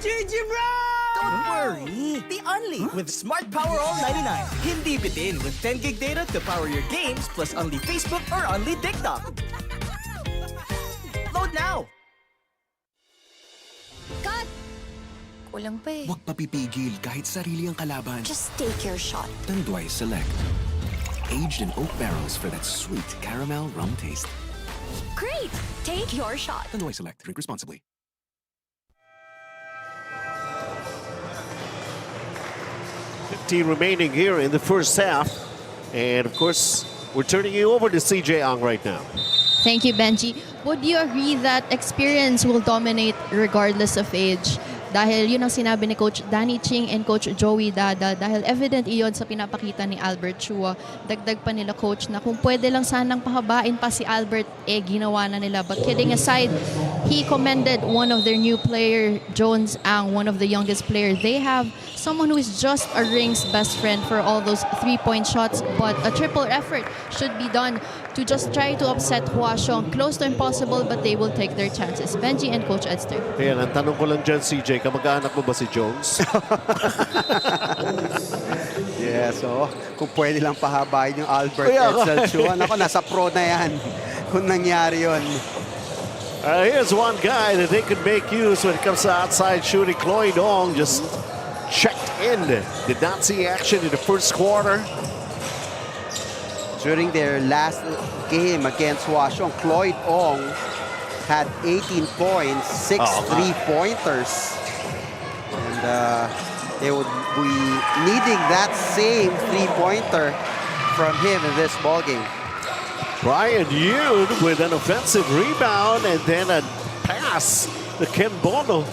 GG bro! Don't worry, the Only with Smart Power All 99. Hindi bitin with 10 gig data to power your games plus Only Facebook or Only TikTok. Load now! Cut! Kulang pa eh. Huwag papipigil kahit sarili ang kalaban. Just take your shot. Tanduay Select. Aged in oak barrels for that sweet caramel rum taste. Great! Take your shot. Tanduay Select. Drink responsibly. Remaining here in the first half. And of course, we're turning you over to CJ Ang right now. Thank you, Benji. Would you agree that experience will dominate regardless of age? Dahil yun ang sinabi ni Coach Danny Ching and Coach Joey Dada. Dahil evident iyon sa pinapakita ni Albert Chua. Dagdag pa nila, Coach, na kung pwede lang sanang pahabain pa si Albert, ginawa na nila. But kidding aside, he commended one of their new player, Jones Ang, one of the youngest players. They have someone who is just a ring's best friend for all those three-point shots. But a triple effort should be done to just try to upset Huashong. Close to impossible, but they will take their chances. Benji and Coach Edster. Ayan, ang tanong ko lang dyan, CJ, kamag-anak mo ba si Jones? Yeah, so kung pwede lang pahabain yung Albert Edsel Chua. Ako, nasa pro na yan kung nangyari yun. Here's one guy that they could make use when it comes to outside shooting. Chloe Dong just checked in. Did not see action in the first quarter. During their last game against Hwaseong, Cloyd Ong had 18 points, 6 3-pointers. And they would be needing that same 3-pointer from him in this ballgame. Brian Yoon with an offensive rebound and then a pass to Ken Bono.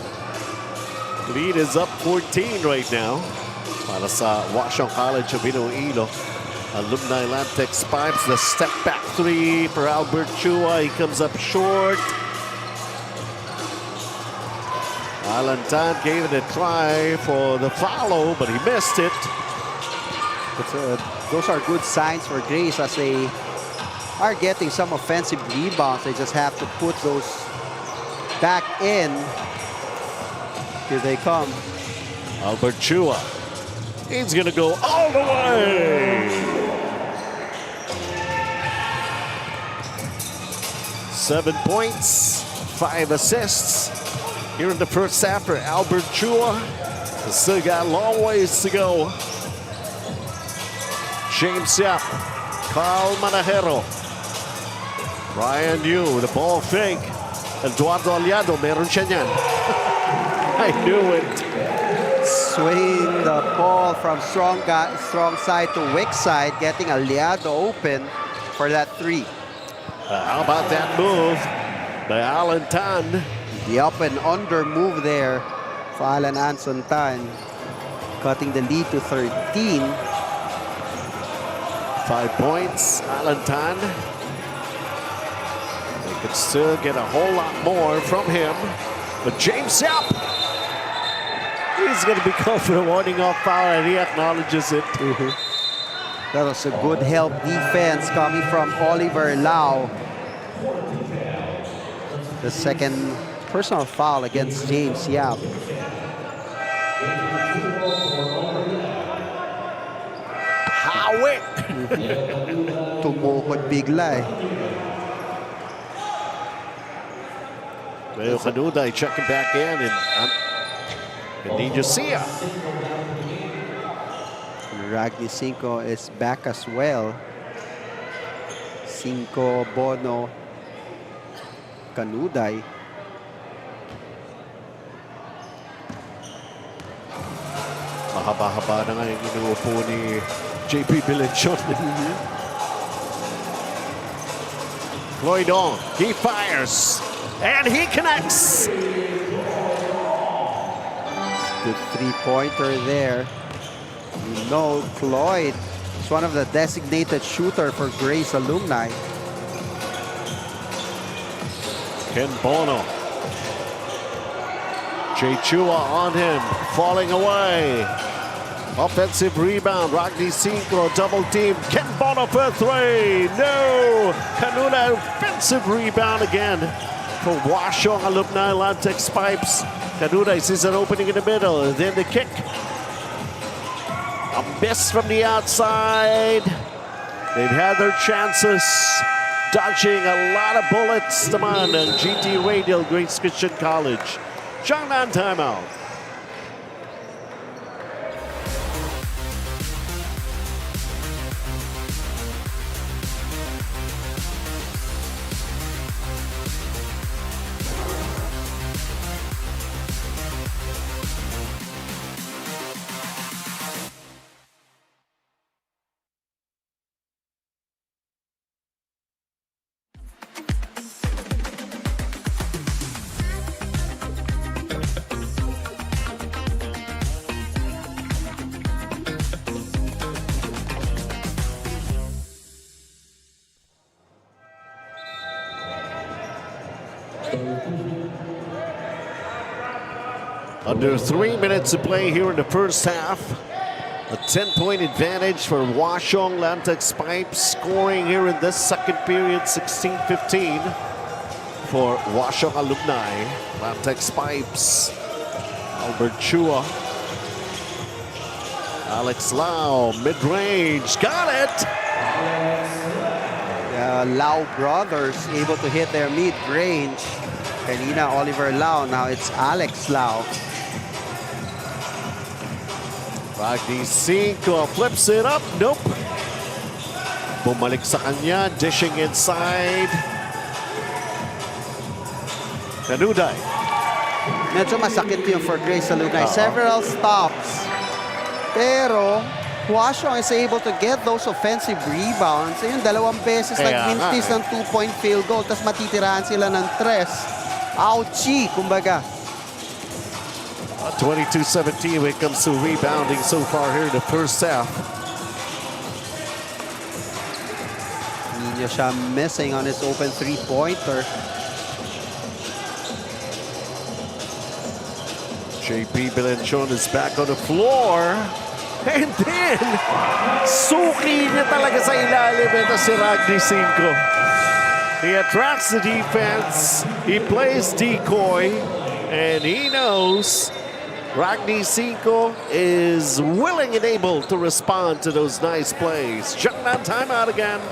Lead is up 14 right now. Para sa Hwaseong College of Iloilo. Alumni Lamtex Pipes, the step back three for Albert Chua. He comes up short. Alan Tan gave it a try for the follow, but he missed it. But, those are good signs for Grace as they are getting some offensive rebounds. They just have to put those back in. Here they come. Albert Chua. He's going to go all the way. 7 points, 5 assists here in the first half for Albert Chua. Still got a long ways to go. James Yap, Carl Manajero, Brian Yu, the ball fake. Eduardo Aliado, meron siya niyan. I knew it. Swing the ball from strong side to weak side, getting Aliado open for that three. How about that move by Alan Tan? The up and under move there for Alan Anson Tan, cutting the lead to 13. 5 points, Alan Tan. They could still get a whole lot more from him. But James Yap, he's going to be called for a warning off foul, and he acknowledges it. That was a good help defense coming from Oliver Lau. The second personal foul against James Yap. Howitt! Tumuhod bigla eh. Leo Canuday checking back in, and Ninja Sia. Ragni Cinco is back as well. Cinco, Bono, Canuday. Mahaba-haba na nga yung inuupo ni JP Bilenchon. Cloyd Ong, he fires, and he connects. Good three-pointer there. You know, Cloyd is one of the designated shooter for Grace alumni. Ken Bono. Jay Chua on him, falling away. Offensive rebound, Ragni Cinco, double team. Ken Bono for three. No! Canuna, offensive rebound again for Hwaseong alumni Lamtex Pipes. Canuna sees an opening in the middle, and then the kick. A miss from the outside. They've had their chances, dodging a lot of bullets. Naman and GT Radial, Grace Christian College. Jiangnan timeout. Under 3 minutes to play here in the first half. A 10-point advantage for Hwaseong Lamtex Pipes. Scoring here in this second period, 16-15 for Hwaseong alumni. Lamtex Pipes. Albert Chua. Alex Lau, mid-range, got it! Lau brothers able to hit their mid-range. Kanina Oliver Lau, now it's Alex Lau. Ragni Cinco flips it up, nope. Bumalik sa kanya, dishing inside. Tanduay. Medyo masakit yung for Grace Alumni. Several stops. Pero Huashong is able to get those offensive rebounds. Ayun, 2 beses nagmintis ng 2-point field goal. Tapos matitirahan sila ng 3. Ouchie, kumbaga. 22-17 when it comes to rebounding so far here in the first half. Hindi siya missing on his open 3-pointer. JP Balenchon is back on the floor. And then, suki niya talaga sa ilalim. Ito si Ragni Cinco. He attracts the defense. He plays decoy. And he knows Ragni Cinco is willing and able to respond to those nice plays. Jungnan timeout again.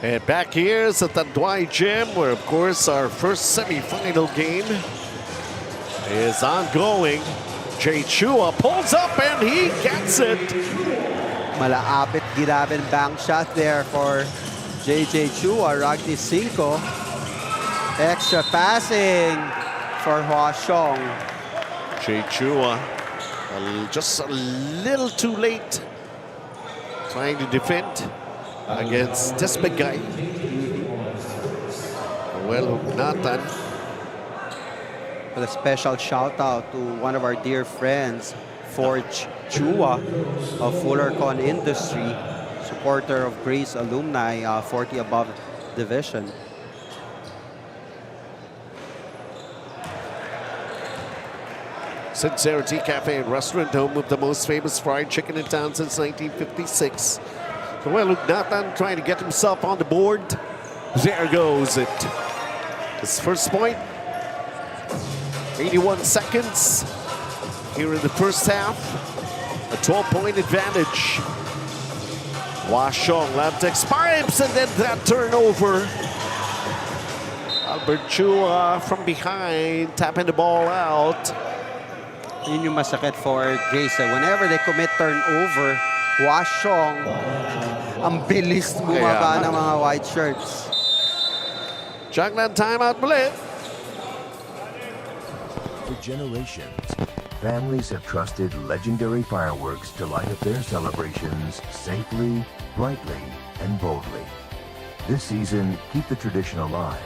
And back here is at the Tanduay Gym, where of course our first semifinal game is ongoing. Jay Chua pulls up and he gets it. Malaapit ginabing bank shot there for JJ Chua. Ragni Cinco. Extra passing for Huashong. Jay Chua just a little too late trying to defend against this big guy. Well, Nathan. With a special shout out to one of our dear friends, Forge Chua of Fullercon Industry, supporter of Grace Alumni 40 above division. Sincerity Cafe and Restaurant, home of the most famous fried chicken in town since 1956. Well, look, Nathan trying to get himself on the board. There goes it. His first point. 81 seconds here in the first half. A 12-point advantage. Huashong, Lamtex pipes, and then that turnover. Albert Chua from behind, tapping the ball out. Yun yung masakit for Grace. Whenever they commit turnover, Huashong, ang bilis bumaba ng mga white shirts. Jungnan timeout muli. For generations, families have trusted legendary fireworks to light up their celebrations safely, brightly, and boldly. This season, keep the tradition alive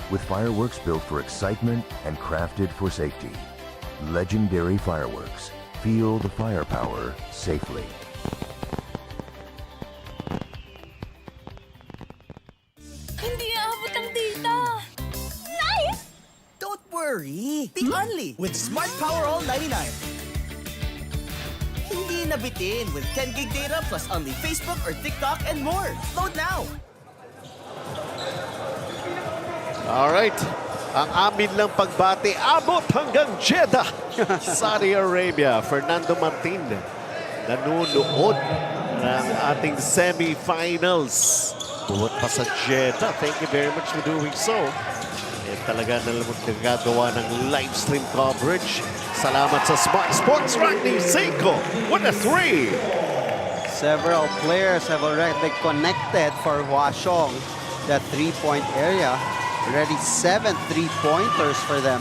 with fireworks built for excitement and crafted for safety. Legendary Fireworks. Feel the firepower safely. Hindi aabot ang data. Nice! Don't worry. Be only with Smart Power All 99. Hindi nabitin with 10 gig data plus only Facebook or TikTok and more. Load now. All right. Ang amin lang pagbati, abot hanggang Jeddah, Saudi Arabia. Fernando Martin, nanonood ng ating semifinals. Buhat pa sa Jeddah. Thank you very much for doing so. Eh, talaga na lang nagagawa ng live stream coverage. Salamat sa Smart Sports. Ragni Cinco with a 3. Several players have already connected for Huashong, that 3-point area. Already 7 3-pointers for them.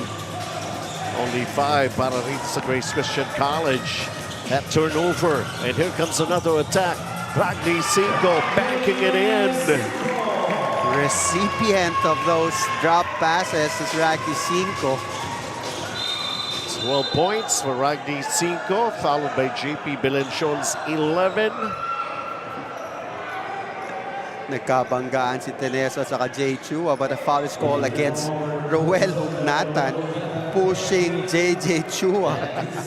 Only 5 para rito sa Grace Christian College. That turnover. And here comes another attack. Ragni Cinco banking it in. recipient of those drop passes is Ragni 5. 12 points for Ragni 5, followed by JP Belencion's 11. Nagkabanggaan si Teneso at saka Jay Chua, but a foul is called against Roel Hugnatan, pushing JJ Chua.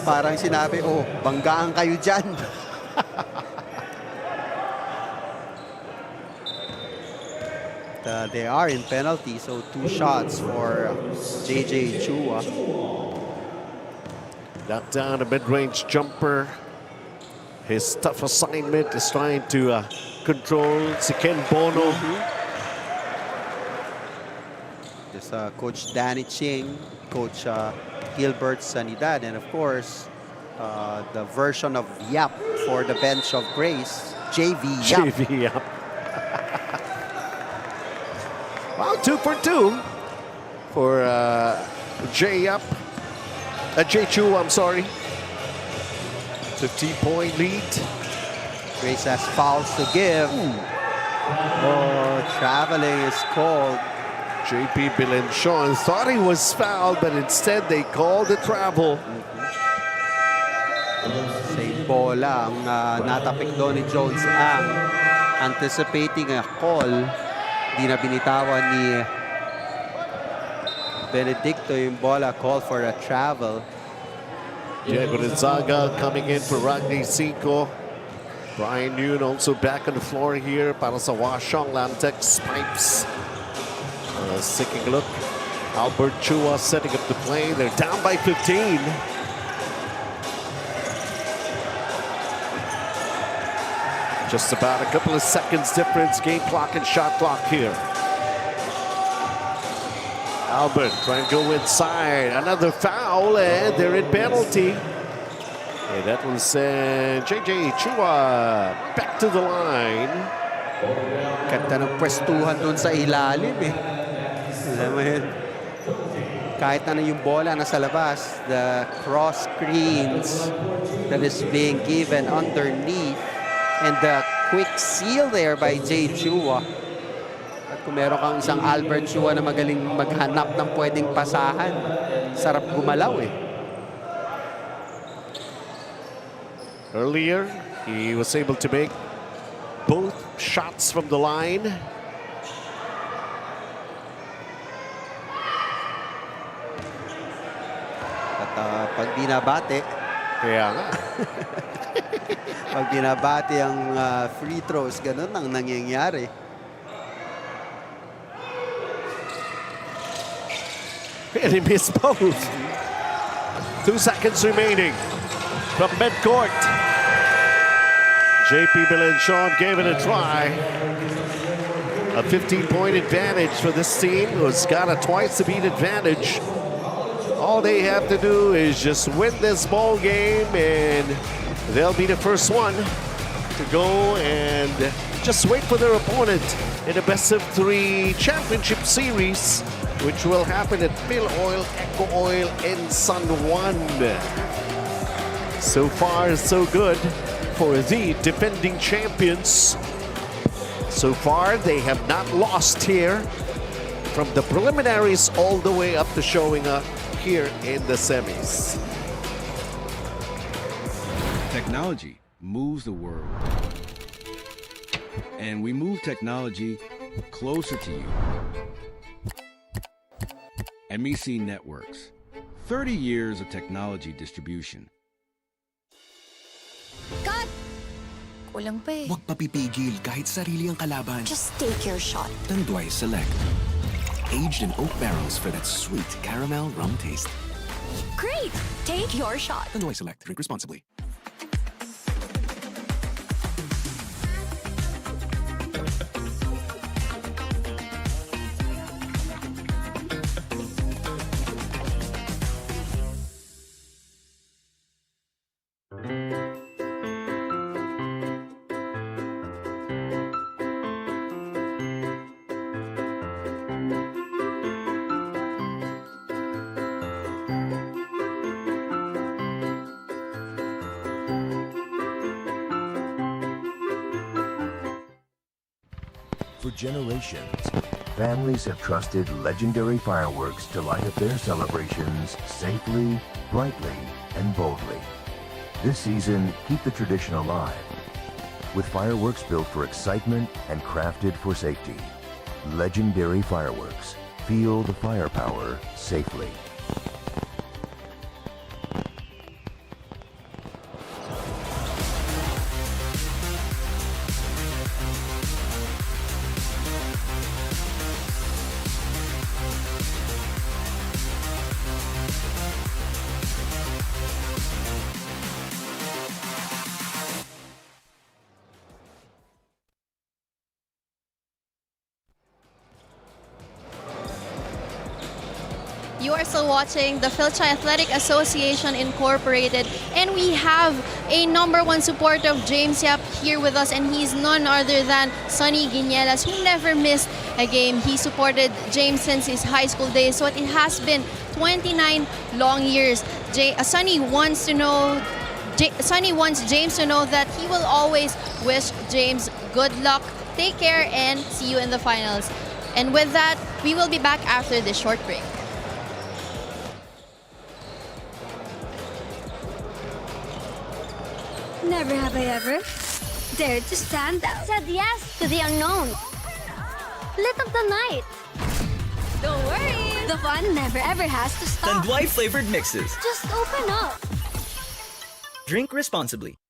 Parang sinabi, oh, banggaan kayo dyan. They are in penalty, so 2 shots for JJ Chua. Knocked down a mid-range jumper. His tough assignment is trying to control si Ken Bono. There's Coach Danny Ching, Coach Gilbert Sanidad, and of course, the version of Yap for the bench of Grace, JV Yap. JV Yap. Wow, 2 for 2 for Jay Yap. Jay Chu, I'm sorry. 15-point lead. Grace has fouls to give. Oh, traveling is called. JP Belenchon thought he was fouled, but instead they called the travel. Same bola ang natapik doon ni Jones ang anticipating a call. Di na binitawan ni Benedicto yung bola, call for a travel. Diego Gonzaga coming in for Ragni 5. Brian Noon also back on the floor here para sa Washong Lamtex Pipes. Let's take a look. Albert Chua setting up the play. They're down by 15. Just about a couple of seconds difference, game clock and shot clock here. Albert trying to go inside. Another foul, and they're in penalty. And that was JJ Chua back to the line. Ganda ng pwestuhan doon sa ilalim eh. Alam mo yun, kahit na yung bola nasa labas, the cross screens that is being given underneath, and the quick seal there by Jay Chua. At kung meron kang isang Albert Chua na magaling maghanap ng pwedeng pasahan, sarap gumalaw eh. Earlier, he was able to make both shots from the line. At pag binabate, kaya nga. pag binabate ang free throws, ganun ang nangyayari. And he missed both. 2 seconds remaining from midcourt. JP Belenchon gave it a try. A 15-point advantage for this team, who's got a twice-to-beat advantage. All they have to do is just win this ball game, and they'll be the first one to go and just wait for their opponent in a best-of-3 championship series, which will happen at Phil Oil, Eco Oil, in San Juan. So far, so good for the defending champions. So far, they have not lost here from the preliminaries all the way up to showing up here in the semis. Technology moves the world. And we move technology closer to you. MEC Networks. 30 years of technology distribution. Cut! Kulang pa eh. Huwag papipigil kahit sarili ang kalaban. Just take your shot. Tanduay Select. Aged in oak barrels for that sweet caramel rum taste. Great! Take your shot. Tanduay Select. Drink responsibly. For generations, families have trusted legendary fireworks to light up their celebrations safely, brightly, and boldly. This season, keep the tradition alive with fireworks built for excitement and crafted for safety. Legendary fireworks. Feel the firepower safely. You are still watching the Fil-Chi Athletic Association Incorporated, and we have a #1 supporter of James Yap here with us, and he's none other than Sonny Guinelas, who never missed a game. He supported James since his high school days, so it has been 29 long years. Sonny wants James to know that he will always wish James good luck. Take care and see you in the finals. And with that, we will be back after this short break. Never have I ever dared to stand out. Said yes to the unknown. Lit up the night. Don't worry. The fun never ever has to stop. Tanduay flavored mixes. Just open up. Drink responsibly.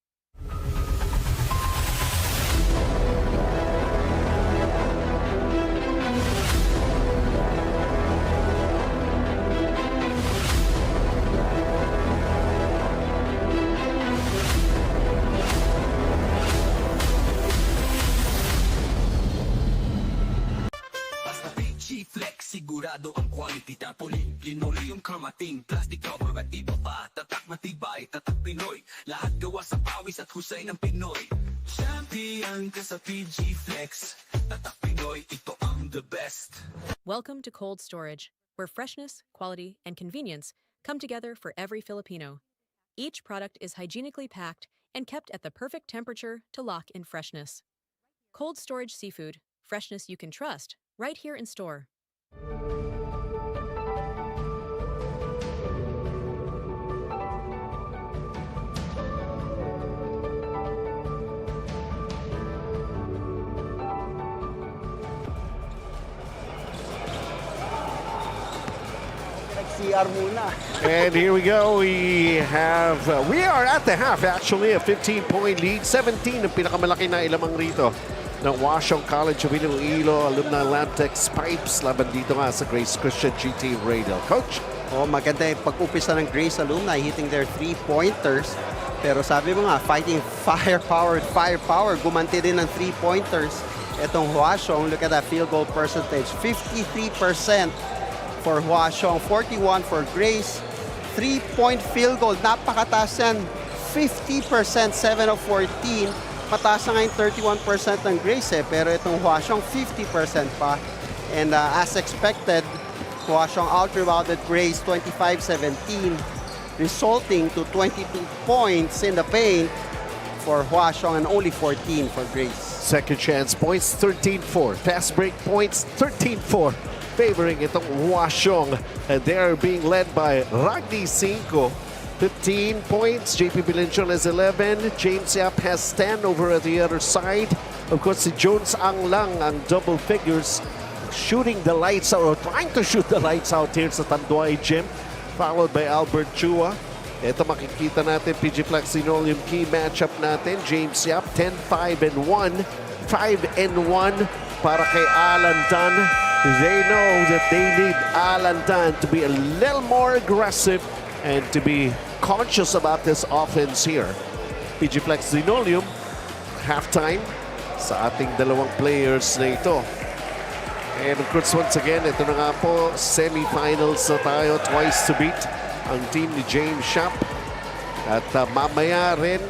Flex, sigurado ang quality tarpaulin. Linoleum, kamating, plastic cover at iba pa. Tatak matibay, tatak Pinoy. Lahat gawa sa pawis at husay ng Pinoy. Champion ka sa PG Flex. Tatak Pinoy, ito ang the best. Welcome to cold storage, where freshness, quality, and convenience come together for every Filipino. Each product is hygienically packed and kept at the perfect temperature to lock in freshness. Cold storage seafood, freshness you can trust, right here in store. And here we go. We are at the half actually, a 15-point lead. 17 ang pinakamalaki na ilamang rito ng Washong College of Iloilo alumni Lamtex Pipes laban dito nga sa Grace Christian GT Radial. Coach? Maganda yung pag-upisa ng Grace alumni hitting their 3-pointers. Pero sabi mo nga, fighting firepower, gumanti din ng 3-pointers. Itong Washong, look at that field goal percentage. 53% for Washong, 41 for Grace. 3-point field goal, napakataas yan. 50%, 7 of 14. Mataas na ngayon 31% ng Grace pero itong Washong 50% pa. And as expected, Washong out-rebounded Grace 25-17, resulting to 22 points in the paint for Washong and only 14 for Grace. Second chance points, 13-4. Fast break points, 13-4. Favoring itong Washong. And they are being led by Ragni 5. 15 points. JP Bilenchon has 11. James Yap has 10 over at the other side. Of course, si Jones Ang lang ang double figures, shooting the lights out, or trying to shoot the lights out here sa Tanduay Gym. Followed by Albert Chua. Ito makikita natin, PG Flexinol, yung key matchup natin. James Yap, 10-5-1. 5-1 para kay Alan Dunn. They know that they need Alan Dunn to be a little more aggressive and to be conscious about this offense here. PG Flex Linoleum, halftime sa ating dalawang players na ito. And of course, once again, ito na nga po, semifinals na tayo, twice to beat ang team ni James Shap. At mamaya rin,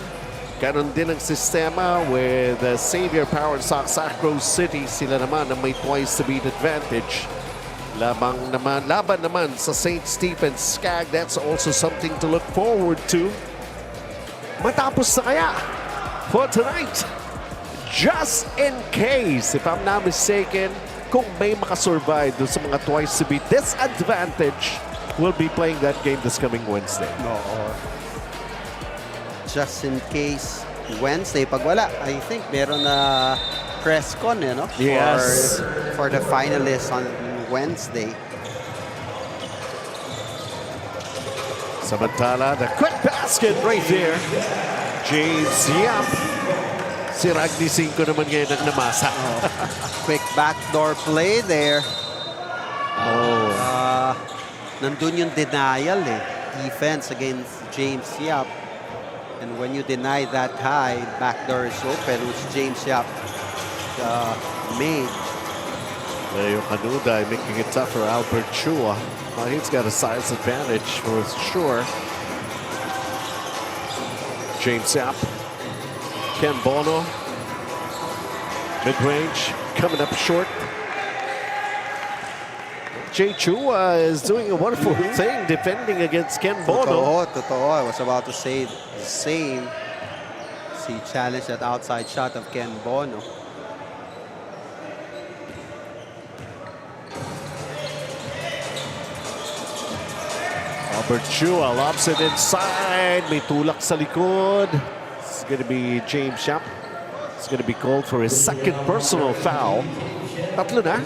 ganon din ang sistema with Xavier Power and Sox Acro City. Sila naman ang may twice to beat advantage. Laban naman sa St. Stephen's Skag. That's also something to look forward to. Matapos na kaya for tonight? just in case, if I'm not mistaken, kung may makasurvive dun sa mga twice to be disadvantage, we'll be playing that game this coming Wednesday. Oo. Just in case Wednesday, pag wala, I think meron na press con, no? Yes. For the finalists on Wednesday. Samantala, the quick basket right there. James Yap. Si Ragni 5 naman ngayon ang namasa. Quick backdoor play there. Nandun yung denial defense against James Yap. And when you deny that high, backdoor is open, which James Yap made. Leo Canuday making it tough for Albert Chua. He's got a size advantage for sure. James Yap. Ken Bono. Mid-range. Coming up short. Jay Chua is doing a wonderful thing defending against Ken Bono. Totoo. I was about to say the same. He challenged that outside shot of Ken Bono. Albert Chua lobs it inside. May tulak sa likod. It's going to be James Yap. It's going to be called for his second personal foul. Tatlo na?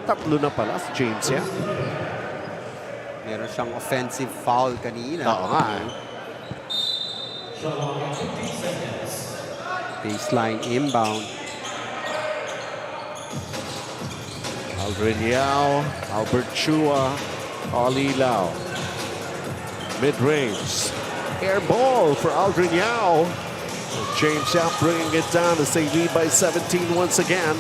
Tatlo na pala si James Yap. Meron siyang offensive foul kanina. Oo nga. Baseline inbound. Aldrin Yao, Albert Chua, Ali Lau. Mid-range. Air ball for Aldrin Yao. James Yap bringing it down as they lead by 17 once again.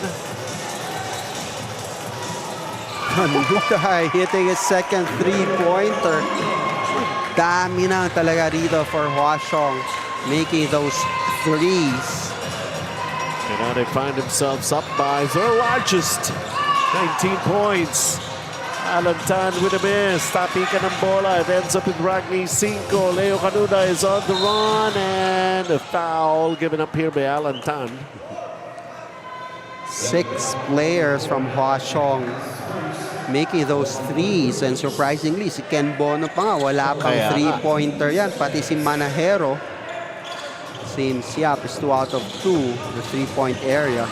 Tanduay hitting his second three-pointer. Dami na talaga rito for Hwashong making those threes. And now they find themselves up by their largest 19 points. Alan Tan with a miss. Tapikan ng bola. It ends up with Ragni 5. Leo Canuda is on the run. And a foul given up here by Alan Tan. 6 players from Hwashong making those threes. And surprisingly, si Ken Bono pa nga. Wala pang three-pointer yan. Pati si Manahero. Same Siap is 2 out of 2. The three-point area.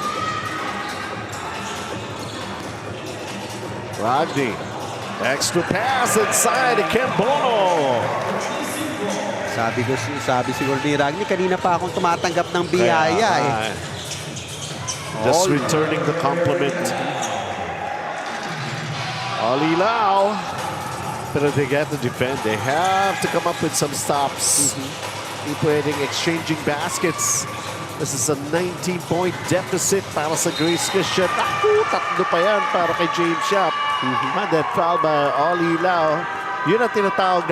Ragni. Extra pass inside to Ken Bono. Sabi siguro ni Ragni, kanina pa akong tumatanggap ng biyaya Just returning the compliment. Ali Lau. But they get to defend. They have to come up with some stops. Hindi pwedeng exchanging baskets. This is a 19-point deficit para sa Grace Christian. Tatlo pa yan para kay James Yap. And that foul by Ali Lau. Yun ang tinatawag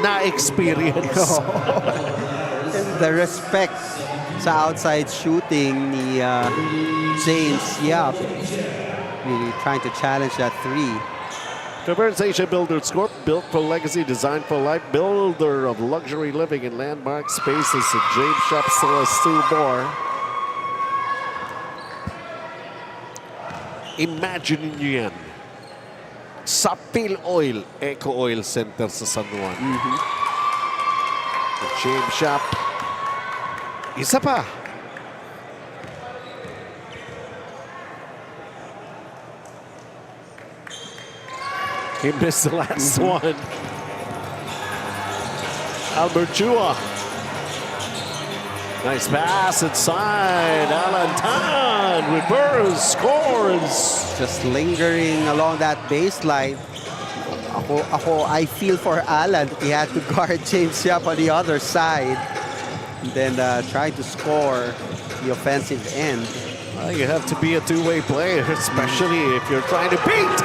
na experience. The respect sa outside shooting ni James Yap. Really trying to challenge that three. Traverse Asia Builder Corp, built for legacy, designed for life, builder of luxury living in landmark spaces. At James Shop still has 2 more. Imagine niyo yan. Sa Fil-Oil, Eco Oil Center sa San Juan. At James Shop. Isa pa. He missed the last one. Albert Chua. Nice pass inside. Alan Tan reverse scores. Just lingering along that baseline. I feel for Alan. He had to guard James Yap on the other side. And then try to score the offensive end. You have to be a two-way player, especially if you're trying to beat.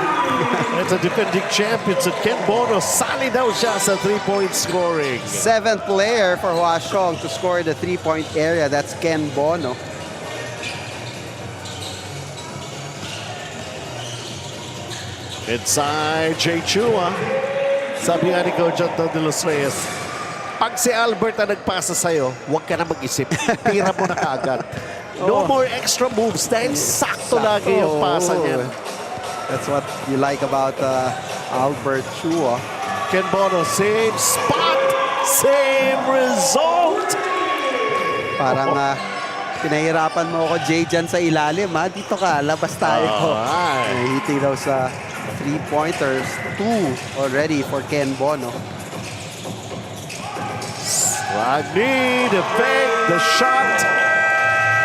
It's a defending champions at Ken Bono. Sali daw siya sa 3-point scoring. 7th player for Hwashong to score the 3-point area. That's Ken Bono. Inside, Jay Chua. Sabi nga ni Coach Anton de los Reyes, pag si Albert na nagpasa sa'yo, huwag ka na mag-isip. Tira mo na kaagad. No more extra moves dahil sakto lagi yung pasa niya. That's what you like about Albert Chua. Ken Bono, same spot, same result. Parang pinahirapan mo ako, Jay, dyan sa ilalim, ha? Dito ka, labas tayo. Hitting those three-pointers. 2 already for Ken Bono. Rodney, the fake, the shot.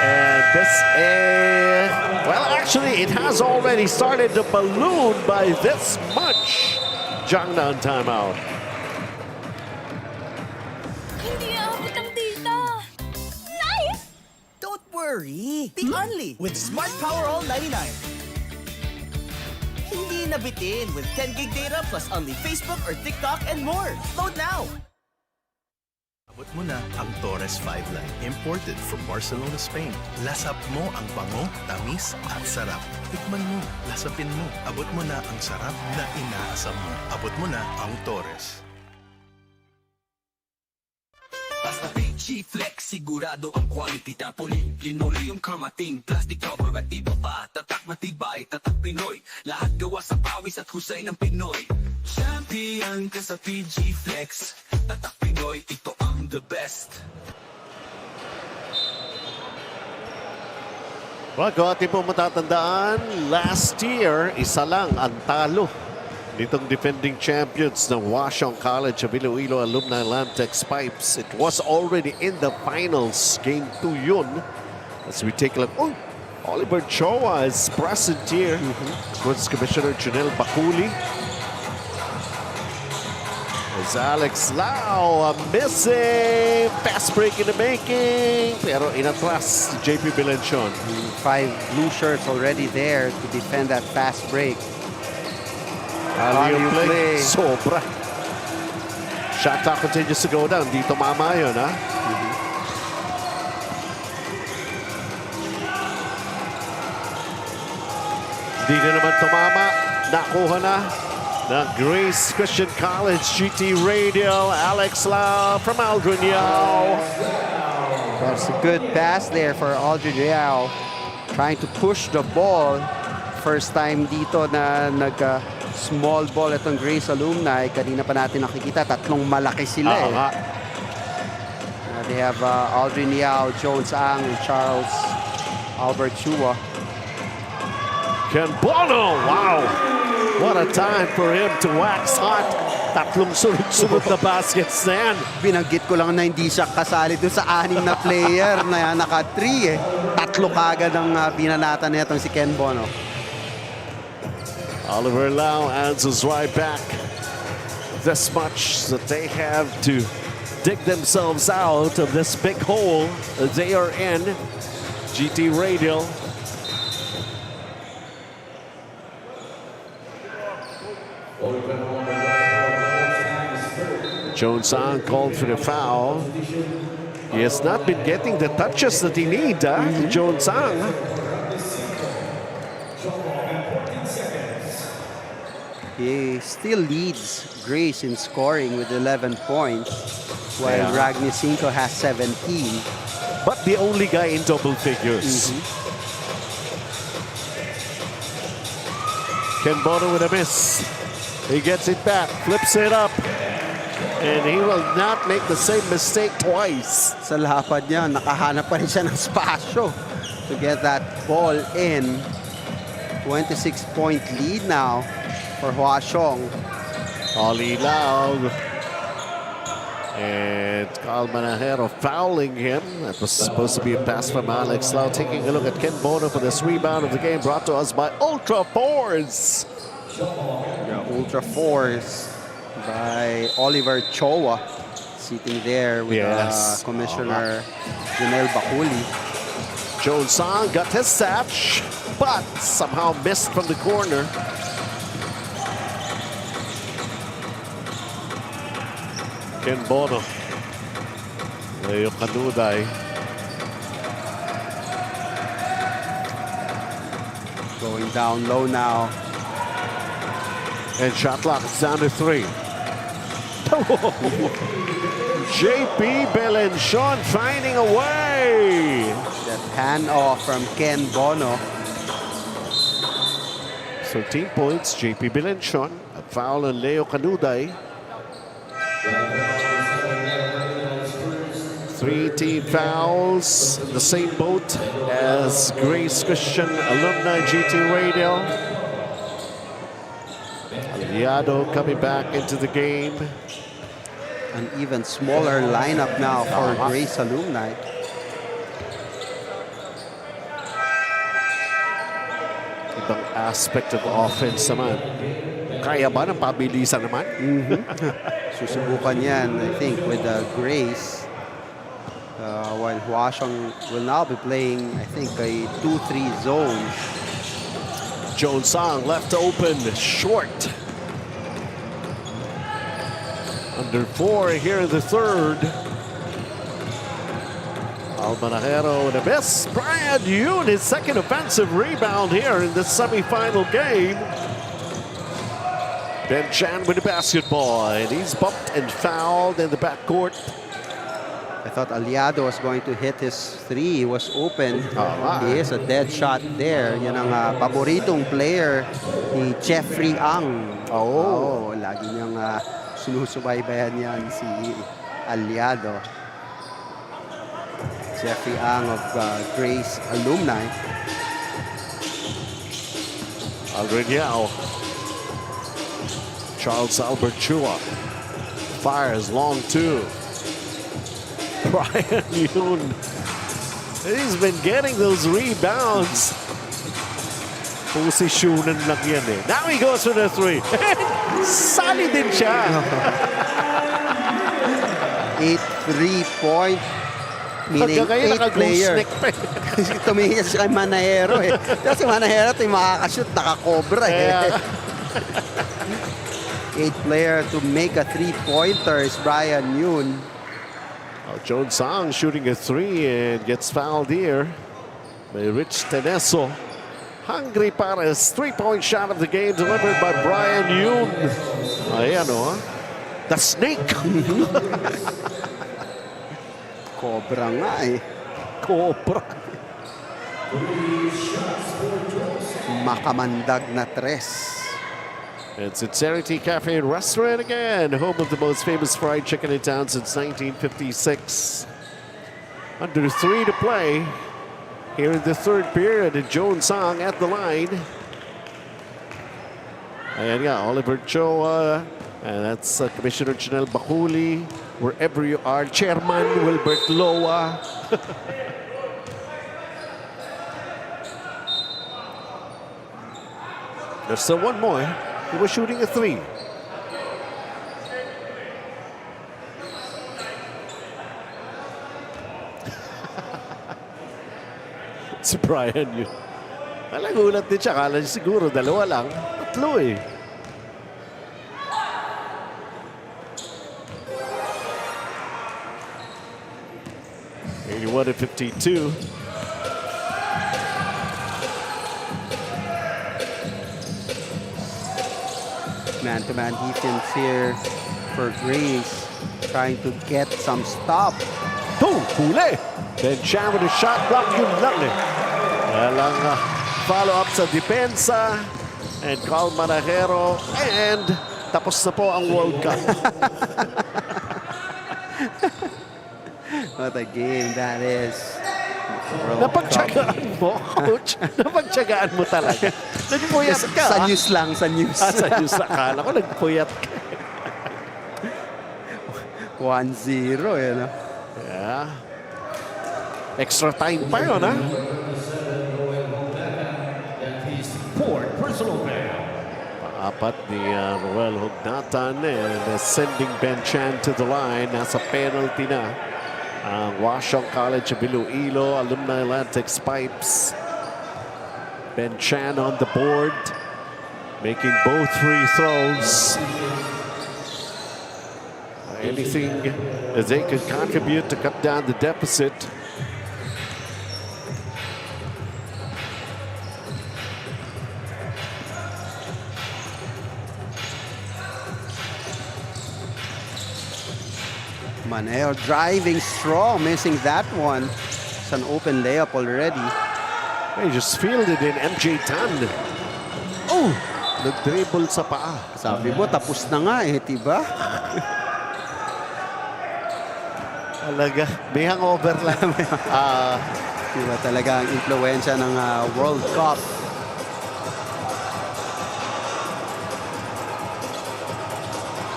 And this is, well, actually, it has already started to balloon by this much. Jangna on timeout. Hindi aabot ang data. Nice! Don't worry. The only with Smart Power All 99. Hindi nabitin with 10 gig data plus only Facebook or TikTok and more. Load now. Abot mo na ang Torres 5 Line, imported from Barcelona, Spain. Lasap mo ang bango, tamis at sarap. Tikman mo, lasapin mo. Abot mo na ang sarap na inaasam mo. Abot mo na ang Torres. Basta Fil-Chi Flex, sigurado ang quality. Tapoli, linoleum, kamating, plastic cover at iba pa. Tatak matibay, tatak Pinoy. Lahat gawa sa pawis at husay ng Pinoy. Champion ka sa Fil-Chi Flex. Tatak Pinoy, ito ang the best. Well, kung ating po matatandaan, last year, isa lang ang talo nitong defending champions ng Washong College of Iloilo Alumni Lamtex Pipes. It was already in the finals. Game 2 yun. As we take a look. Oh, Oliver Choa is present here. Sports Commissioner Junel Bakuli. As Alex Lau, missing. Fast break in the making. Pero inatras si JP Bilenchon. 5 blue shirts already there to defend that fast break. How do you play? Sobra. Shot clock continues to go down. Di tumama yun, ha? Di na naman tumama. Nakuha na ng Grace Christian College GT Radial. Alex Lau from Aldrin Yao. That's a good pass there for Aldrin Yao. Trying to push the ball. First time dito na small ball itong Grace Alumni. Kanina pa natin nakikita, tatlong malaki sila they have Aldrin Yao, Jones Ang, and Charles Albert Chua. Ken Bono, wow! What a time for him to wax hot. Tatlong sunod-sunod na baskets na yan. Binanggit ko lang na hindi siya kasali doon sa 6 na player na naka-3 Tatlo kagad ang binanatan na itong si Ken Bono. Oliver Lau answers right back. This much that they have to dig themselves out of this big hole they are in. GT Radial. Jones Ang called for the foul. He has not been getting the touches that he needs, Jones Ang. He still leads Grace in scoring with 11 points, while Ragni Cinco has 17. But the only guy in double figures. Ken Bono with a miss. He gets it back, flips it up, and he will not make the same mistake twice. Sa lapad niya, nakahanap pa rin siya ng spasyo to get that ball in. 26-point lead now for Huashong. Oli Lau and Carl Manajero fouling him. That was supposed to be a pass from Alex Lau. Taking a look at Ken Bono for this rebound of the game, brought to us by Ultra Force. Ultra Force by Oliver Choa, sitting there with Commissioner Junel Bakuli. Jones Ang got his satch, but somehow missed from the corner. Ken Bono. Leo Kanuday. Going down low now. And shot clock is down to 3. JP Belenchon finding a way. That hand-off from Ken Bono. 13 points, JP Bilenchon. A foul on Leo Canuday. 3 team fouls in the same boat as Grace Christian Alumni GT Radial. Aliado coming back into the game. An even smaller lineup now for Grace Alumni. Ibang aspect of offense naman. Kaya ba ng pabilisan naman? Susubukan yan, I think, with Grace. While Huashong will now be playing, I think, a 2-3 zone. Joan Sang left open, short. Under 4 here in the third. Almanajero with a miss. Brian Yoon, his second offensive rebound here in the semifinal game. Ben Chan with the basketball, and he's bumped and fouled in the backcourt. I thought Aliado was going to hit his three. He was open. He is a dead shot there. Yan ang paboritong player ni Jeffrey Ang. Lagi niyang sinusubaybayan yan si Aliado. Jeffrey Ang of Grace Alumni. Radial. Charles Albert Chua fires long two. Brian Yoon, he's been getting those rebounds. Posisyonan lang yan eh. Now he goes for the three. Sali din siya. 8 3-point. Meaning 8 player. Tumingin siya kay Manajero eh. Kasi Manajero ito yung makakashoot, nakakobra eh. 8 player to make a 3-pointer is Brian Yoon. Joan Sang shooting a three and gets fouled here by Rich Teneso. Hungry Pares, 3-point shot of the game delivered by Brian Yoon. Ayan o, the snake. Cobra nga eh. Cobra. Makamandag na tres. It's Sincerity Cafe and Restaurant again, home of the most famous fried chicken in town since 1956. Under 3 to play here in the third period, and Joan Sang at the line. Ayan nga, Oliver Choa, and that's Commissioner Chanel Bakuli, wherever you are, Chairman Wilbert Loa. There's still one more. He was shooting a three. Si Brian yun. Nagulat din siya. Kala niya siguro dalawa lang. Tatlo eh. (81 to 52). Man-to-man defense here for Grace, trying to get some stop. Huli! Ben Chan with a shot block, yun lang eh. Walang follow-up sa depensa. And Carl Manajero. And tapos na po ang World Cup. What a game that is. Napagtsagaan mo, coach. Napagtsagaan mo talaga. Nagpuyat ka. Sa news lang, sa news. Sa news. Akala ko nagpuyat ka. 1-0, yun. Yeah. Extra time pa yun, ha? Fourth personal foul. Paapat ni Roel Hugnatan and sending Ben Chan to the line. Nasa penalty na ang Washong College of Iloilo Alumni Lamtex Pipes. Ben Chan on the board, making both free throws. Anything that they could contribute to cut down the deficit. Maneo driving strong, missing that one. There's an open layup already. He just fielded in MJ Tan. Oh! Nag-dribble sa paa. Sabi mo, tapos na nga eh, diba? Talaga, may hangover lang. Diba talaga ang influensya ng World Cup.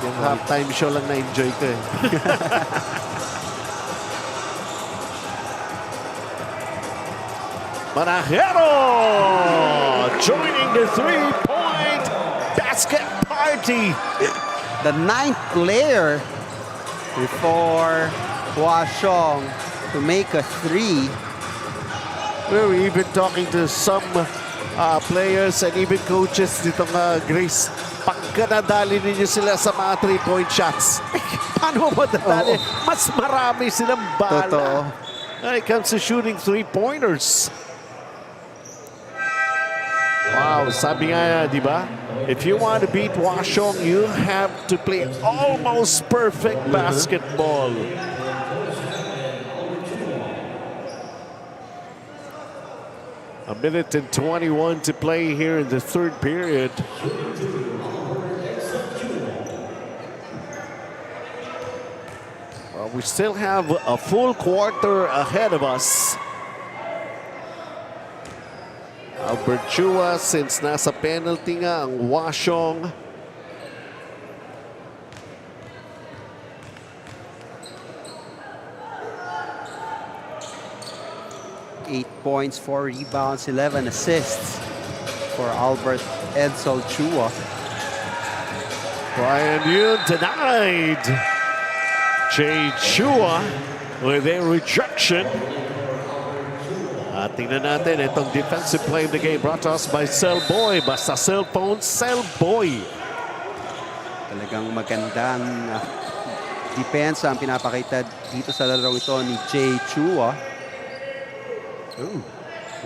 Yung halftime show lang na-enjoy ko eh. Manajero joining the three-point basket party. The 9th player before Hwa-Chong to make a 3. We were even talking to some players and even coaches ditong Grace. Pagka nadali ninyo sila sa mga 3-point shots, paano mo nadali? Mas marami silang bala. Totoo. When it comes to shooting 3-pointers. Wow, sabi nga, di ba? If you want to beat Hwa-Chong, you have to play almost perfect basketball. A minute and 21 to play here in the third period. Well, we still have a full quarter ahead of us. Albert Chua, since nasa penalty nga ang Hwa-Chong. Eight points, 4 rebounds, 11 assists for Albert Edsel Chua. Brian Yun denied. Jay Chua with a rejection. Tingnan natin itong defensive play of the game brought to us by Cellboy. Basta cellphone, Cellboy. Talagang magandang depensa ang pinapakita dito sa larong ito ni Jay Chua.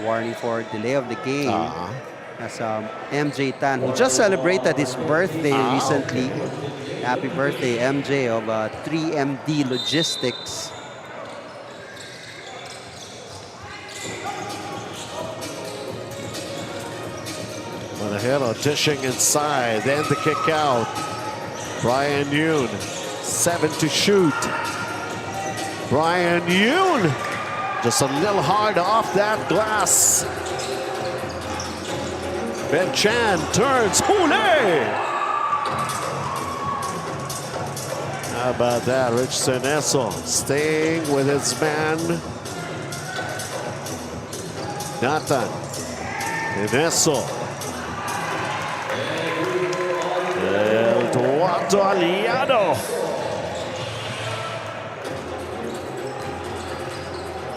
Warning for delay of the game. As MJ Tan, who just celebrated his birthday recently. Happy birthday, MJ of 3MD Logistics. Manajero dishing inside, then the kick out. Brian Yoon, 7 to shoot. Brian Yoon, just a little hard off that glass. Ben Chan turns, Hule! How about that, Richardson Esso staying with his man. Nathan, Esso. Eduardo Aliado.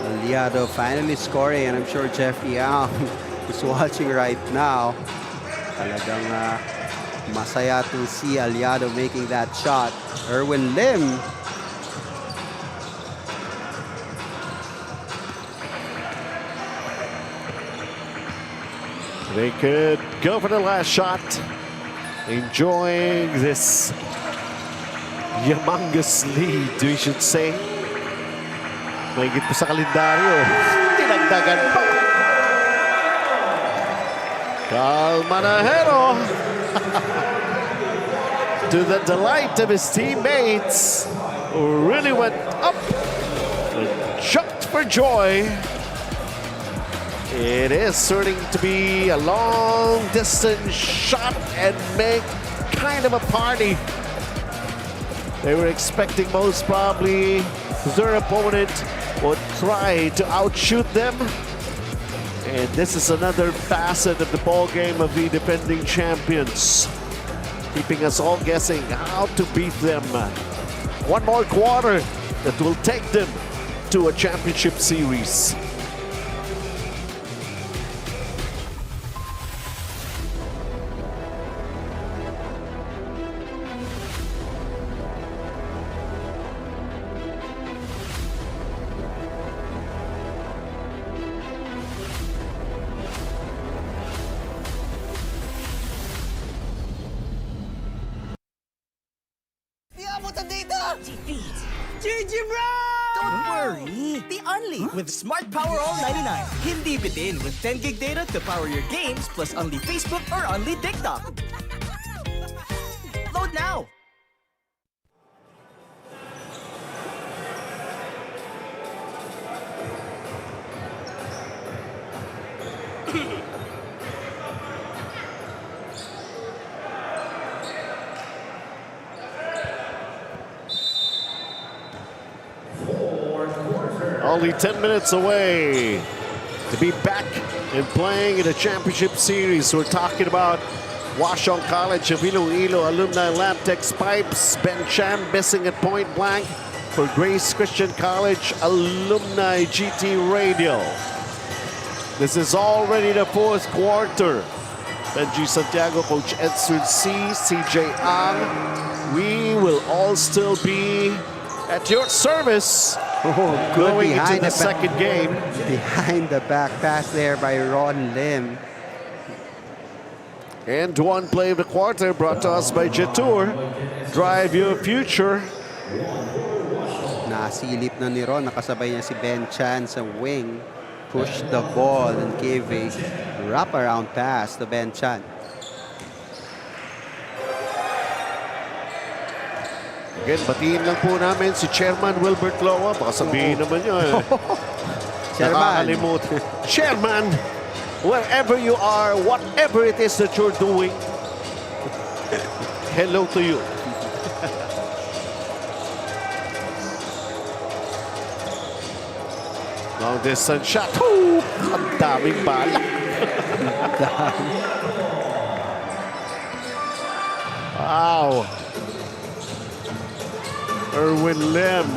Aliado finally scoring, and I'm sure Jeff Young is watching right now. Talagang masaya to see Aliado making that shot. Erwin Lim. They could go for the last shot. Enjoying this humongous lead, we should say. Mahigit pa sa kalendaryo. Tinagdagan pa. Carl Manajero. To the delight of his teammates, who really went up and jumped for joy. It is starting to be a long-distance shot and make kind of a party. They were expecting most probably their opponent would try to outshoot them. And this is another facet of the ball game of the defending champions, keeping us all guessing how to beat them. One more quarter that will take them to a championship series. GG bro! Don't worry. The Only with Smart Power All 99. Hindi bitin with 10 gig data to power your games plus only Facebook or only TikTok. Load now. Only 10 minutes away to be back and playing in a championship series. We're talking about Washong College of Iloilo alumni Lamtex Pipes. Ben Chan missing at point blank for Grace Christian College alumni GT Radial. This is already the fourth quarter. Benji Santiago, Coach Edson C, CJ Ang. We will all still be at your service. Good Going into behind the the second game. Behind the back pass there by Ron Lim. And one play of the quarter brought to us by Jetour. Drive your future. Nasilip na ni Ron. Nakasabay niya si Ben Chan sa wing. Push the ball and gave a wraparound pass to Ben Chan. Again, batiin lang po namin si Chairman Wilbert Loa. Baka sabihin naman nyo eh. Chairman. Nakakalimutan. Chairman, wherever you are, whatever it is that you're doing, hello to you. Long distance shot. Woo! Ang daming bala. Wow. Erwin Lim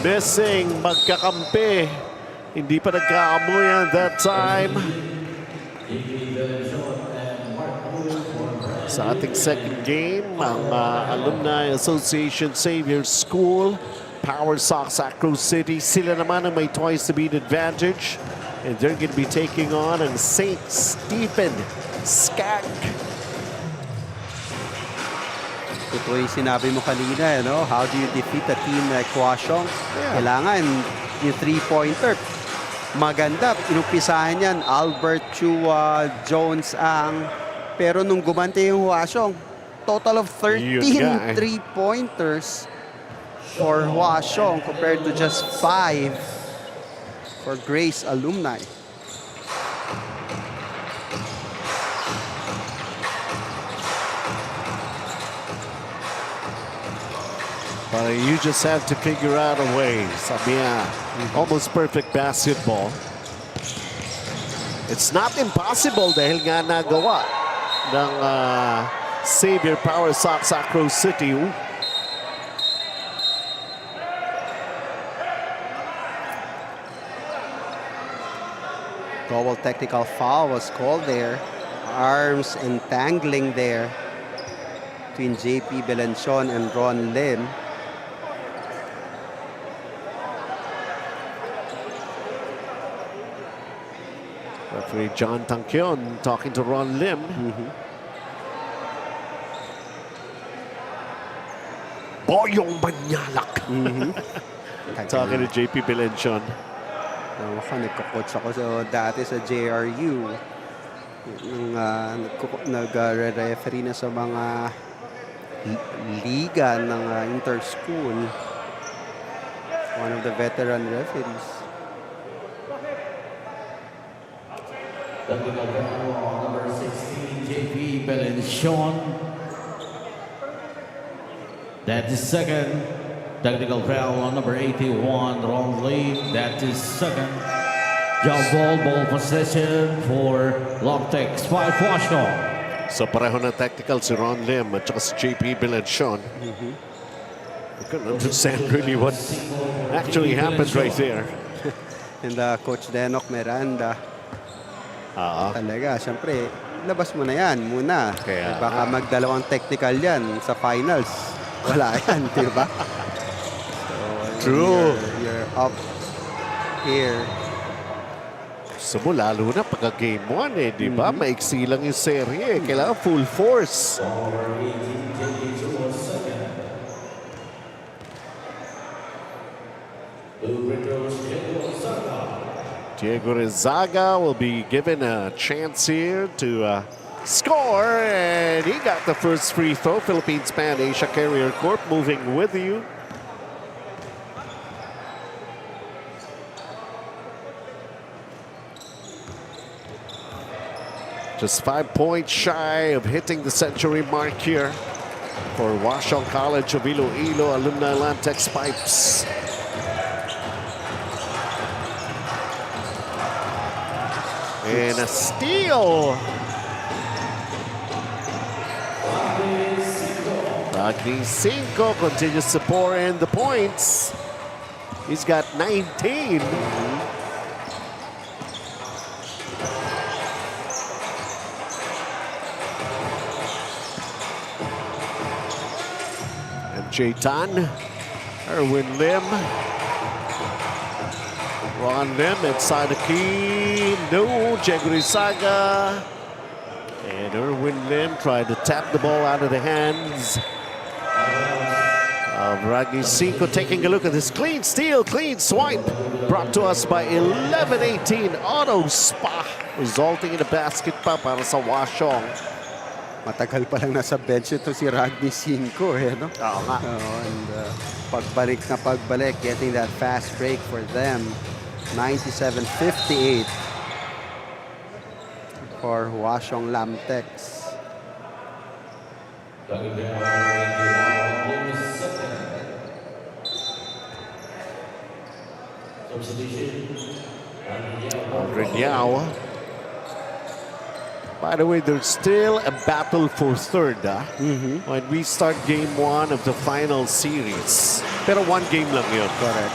missing, magkakampi. Hindi pa nagkaamoy that time. Sa ating second game, ang Alumni Association Xavier School, Power Sox Acro City, sila naman ang may twice to beat advantage. And they're going to be taking on ang St. Stephen Skag. Ito yung sinabi mo kanina, no? How do you defeat a team like Washong? Kailangan yung three-pointer. Maganda. Inumpisahan yan. Albert Chua, Jones Ang. Pero nung gumante yung Washong, total of 13 three-pointers for Washong compared to just 5 for Grace alumni. But you just have to figure out a way. Sabi niya, almost perfect basketball. It's not impossible dahil nga nagawa ng Xavier Power Sox Acro City. Global technical foul was called there. Arms entangling there between JP Belencion and Ron Lim. Referee John Tangkyon talking to Ron Lim. Boyong Manyalak. Talking to JP Belencion. Ako, nagko-coach ako dati sa JRU. Nag-referee na sa mga liga ng inter-school. One of the veteran referees. Technical foul number 16, JP Belencion. That is second. Technical foul on number 81, Ron Lim. That is second. Jump ball possession for Lamtex 5 Washong. So pareho na technical si Ron Lim at saka si JP Belencion. I couldn't understand really what actually happened right there. And Coach Denok Miranda. Talaga, siyempre, labas mo na yan muna. Kaya, baka magdalawang technical yan sa finals. Wala yan, di ba? True. You're up here. So mo lalo na pagka game 1 eh, di ba? Maiksi lang yung serye. Kailangan full force. Diego Rezaga will be given a chance here to score, and he got the first free throw. Philippines Pan Asia Carrier Corp moving with you. Just 5 points shy of hitting the century mark here for Washong College of Iloilo alumni Lamtex Pipes. And a steal. Ragni Cinco continues to pour in the points. He's got 19. Jaitan, Erwin Lim, Ron Lim inside the key, no, Diego Rezaga, and Erwin Lim tried to tap the ball out of the hands of Ragni Cinco. Taking a look at this clean steal, clean swipe, brought to us by 11-18 Auto Spa, resulting in a basket pa para sa Washong. Matagal pa lang nasa bench ito si Ragni Cinco, eh, no? Oo nga. And pagbalik na pagbalik, getting that fast break for them. 97-58 for Washong Lamtex. Radial. By the way, there's still a battle for third when we start game 1 of the final series. Pero 1 game lang yun. Correct.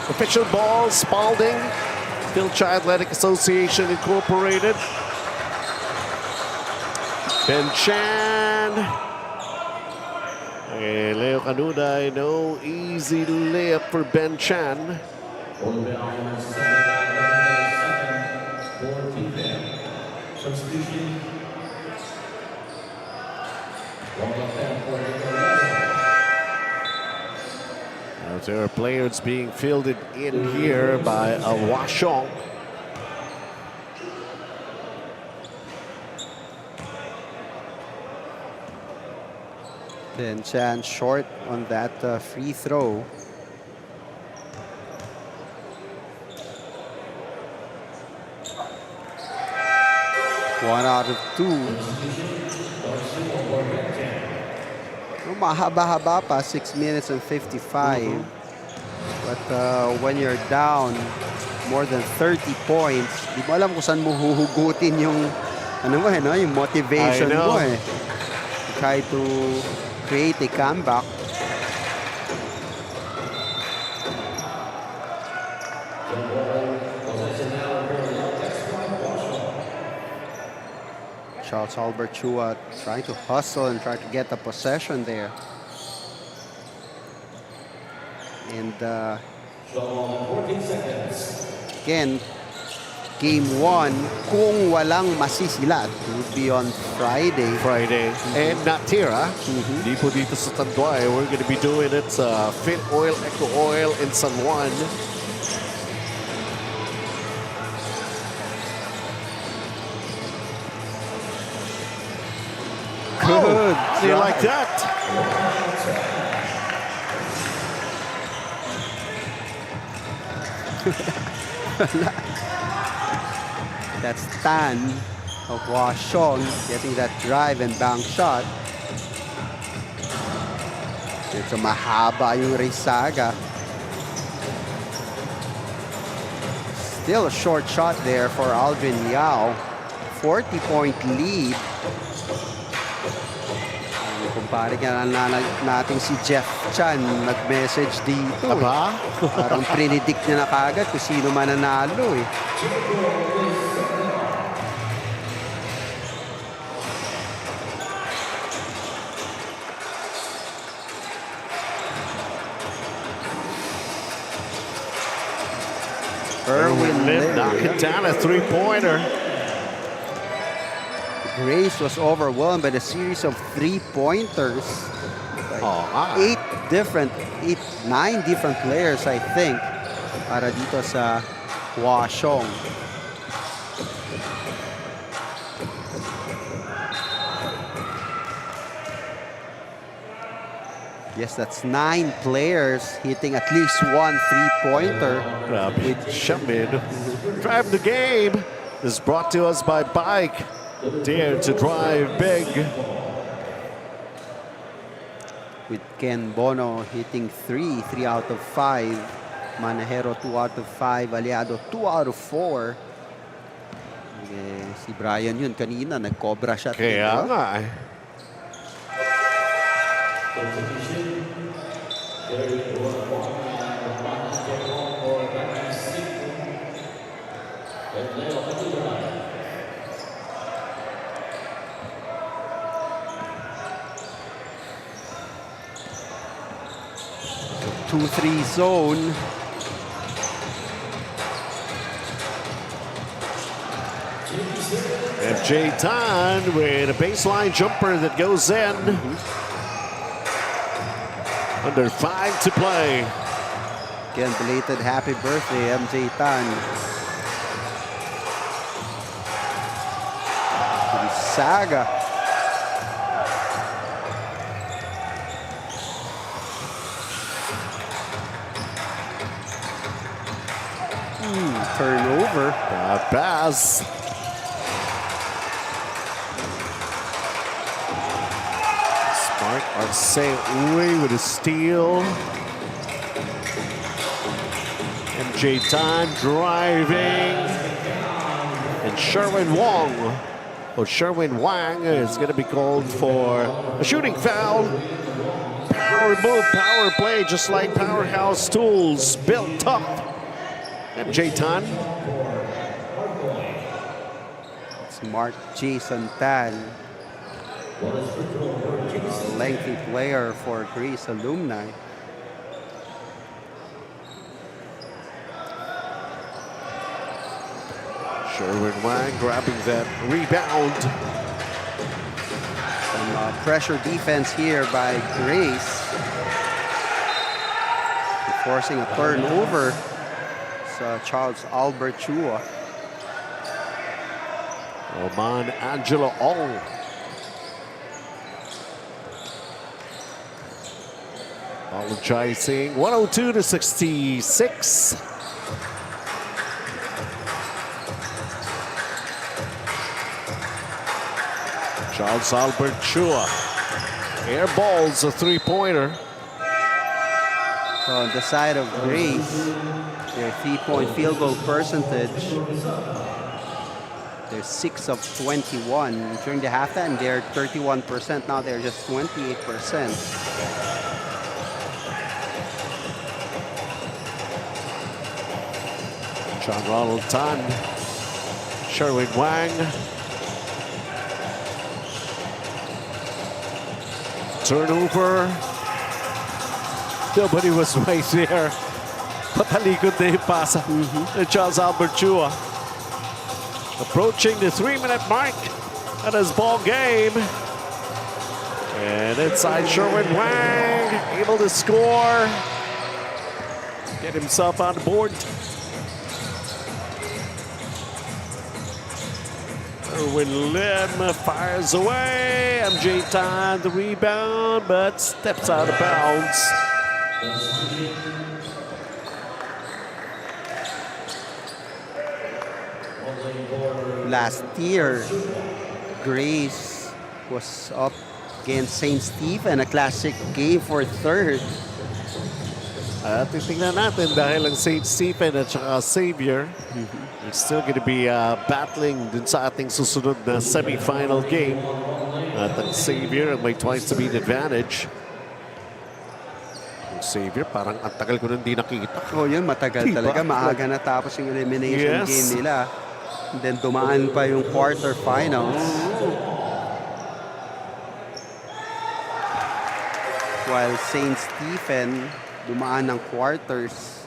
Official ball, Spalding, Fil-Chi Athletic Association Incorporated. Ben Chan. And Leo Canuday, no easy layup for Ben Chan. There are players being fielded in here by Washong. Then Chan short on that free throw. One out of 2. Mahaba-haba pa, 6 minutes and 55. But when you're down more than 30 points, di mo alam kung saan mo huhugutin yung ano mo, no? Yung motivation mo eh. Try to create a comeback. Charles Albert Chua trying to hustle and try to get the possession there. And again, game 1, kung walang masisilat, it would be on Friday. And not here, Hindi po dito sa Tanduay. We're going to be doing it sa Fit Oil, Eco Oil in San Juan. Good. How do you like that? That's Tan of Washong getting that drive and bank shot. It's a mahaba yung Rezaga. Still a short shot there for Aldrin Yao. 40-point lead. Kumpare ka na natin si Jeff Chan nag-message dito. Aba? Parang predict niya na kagad kung sino mananalo eh. Erwin Lim knocking down a three-pointer. Grace was overwhelmed by the series of three-pointers. Nine different players, I think, para dito sa Washong. Yes, that's 9 players hitting at least one three-pointer. With Shamin. Drive the game is brought to us by Bike. Dare to drive big. With Ken Bono hitting 3 out of 5. Manahero 2 out of 5. Aliado 2 out of 4. Eh, si Brian yun kanina, nag-cobra shot. Kaya nga eh. So 2-3 zone. MJ Tan with a baseline jumper that goes in. Under 5 to play. Again, belated happy birthday, MJ Tan. Saga. Turnover. Bad pass. Smart Arks with a steal. MJ Tan driving. And Sherwin Wong. Well, Sherwin Wang is going to be called for a shooting foul. Power move, power play, just like Powerhouse Tools. Built tough. MJ Tan. Smart Jason Tan. A lengthy player for Greece alumni. Sherwin Wang grabbing that rebound. Some pressure defense here by Grace. Forcing a turnover. It's Charles Albert Chua. Oman Angelo Ong. Apologizing. 102-66. Charles Albert Chua. Air balls a three-pointer. So on the side of Grace, their three-point field goal percentage, they're 6 of 21 during the halftime. They're 31%. Now they're just 28%. John Ronald Tan. Sherwin Wang. Turnover. Nobody was right there. Patalikod na yung pasa. Charles Albert Chua. Approaching the 3-minute mark at his ball game. And inside Sherwin Wang, able to score. Get himself on the board. Erwin Lim fires away. MJ Tan the rebound, but steps out of bounds. Last year, Grace was up against St. Stephen, a classic game for third. Titingnan natin dahil ang St. Stephen at saka Xavier, they're still going to be battling dun sa ating susunod na semifinal game. At ang Xavier ang may twice to beat advantage. Ang Xavier parang ang tagal ko nang di nakita. Oh, yun, matagal talaga. Maaga na tapos yung elimination game nila. And then dumaan pa yung quarterfinals. While St. Stephen dumaan ng quarters.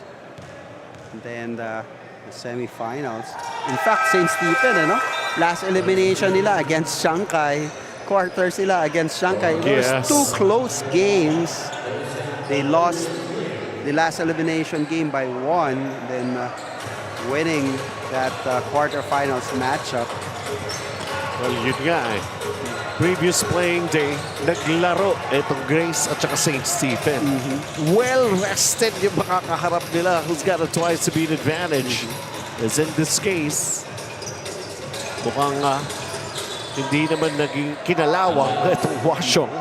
And then the semifinals. In fact, St. Stephen, last elimination nila against Shanghai. Quarters nila against Shanghai. It was two close games. They lost the last elimination game by 1. Then winning that quarterfinals matchup. Well, yun nga eh. Previous playing day, naglaro itong Grace at saka St. Stephen. Well-rested yung makakaharap nila who's got a twice-to-beat advantage. As in this case, mukhang hindi naman naging kinalawang itong Hwaseong.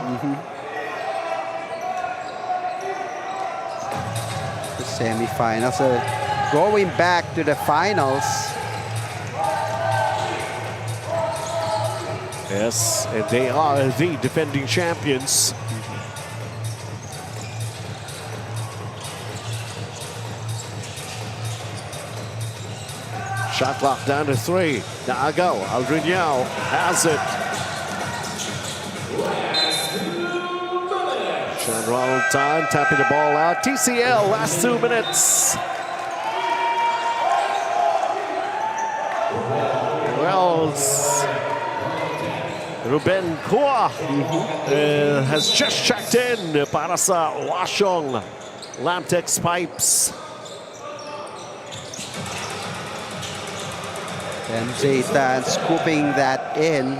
The semifinals, going back to the finals. Yes, and they are the defending champions. Shot clock down to 3. Naagaw, Aldrin Yao has it. Sean Ronald Tan tapping the ball out. TCL, last 2 minutes. Wells. Ruben Kua has just checked in para sa Hwaseong Lamtex Pipes. And Zaytan scooping that in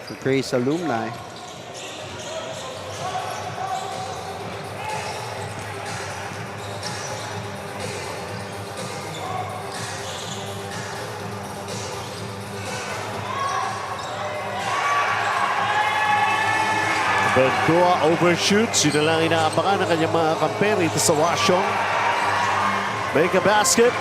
for Grace alumni. Kua overshoots. Yun na lang inaabangan ng kanyang mga kamper dito sa Hwaseong. Make a basket.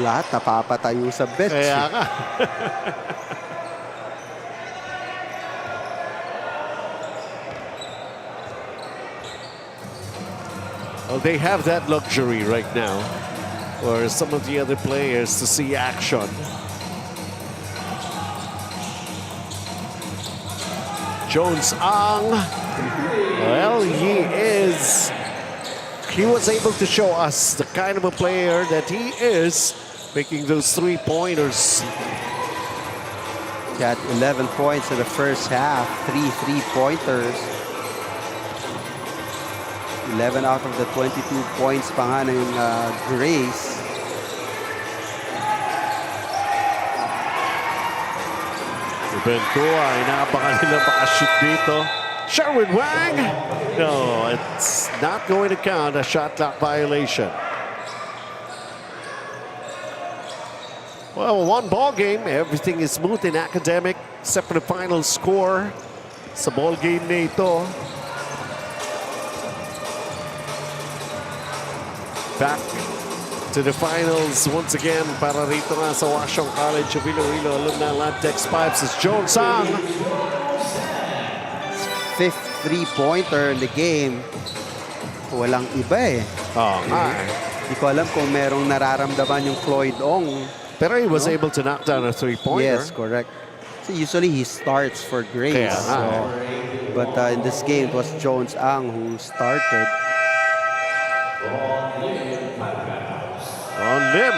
Lahat napapatayo sa bench. Kaya nga. Well, they have that luxury right now for some of the other players to see action. Jones Ang. Well, he was able to show us the kind of a player that he is, making those 3-pointers. Got 11 points in the first half, 3 3-pointers. 11 out of the 22 points pa nga ng Grace. Ruben Kua, inaabangan nila makashoot dito. Sherwin Wang! No, it's not going to count a shot clock violation. Well, one ball game. Everything is smooth in academic except for the final score sa ball game na ito. Back to the finals once again para rito nga sa Hwaseong College of Iloilo alumni Lamtex Pipes is Jones Ang. Fifth 3-pointer in the game. Walang iba eh. Hindi ko alam kung merong nararamdaman yung Floyd Ong. Pero he was able to knock down a 3-pointer. Yes, correct. So usually he starts for Grace. But in this game, it was Jones Ang who started. On Lim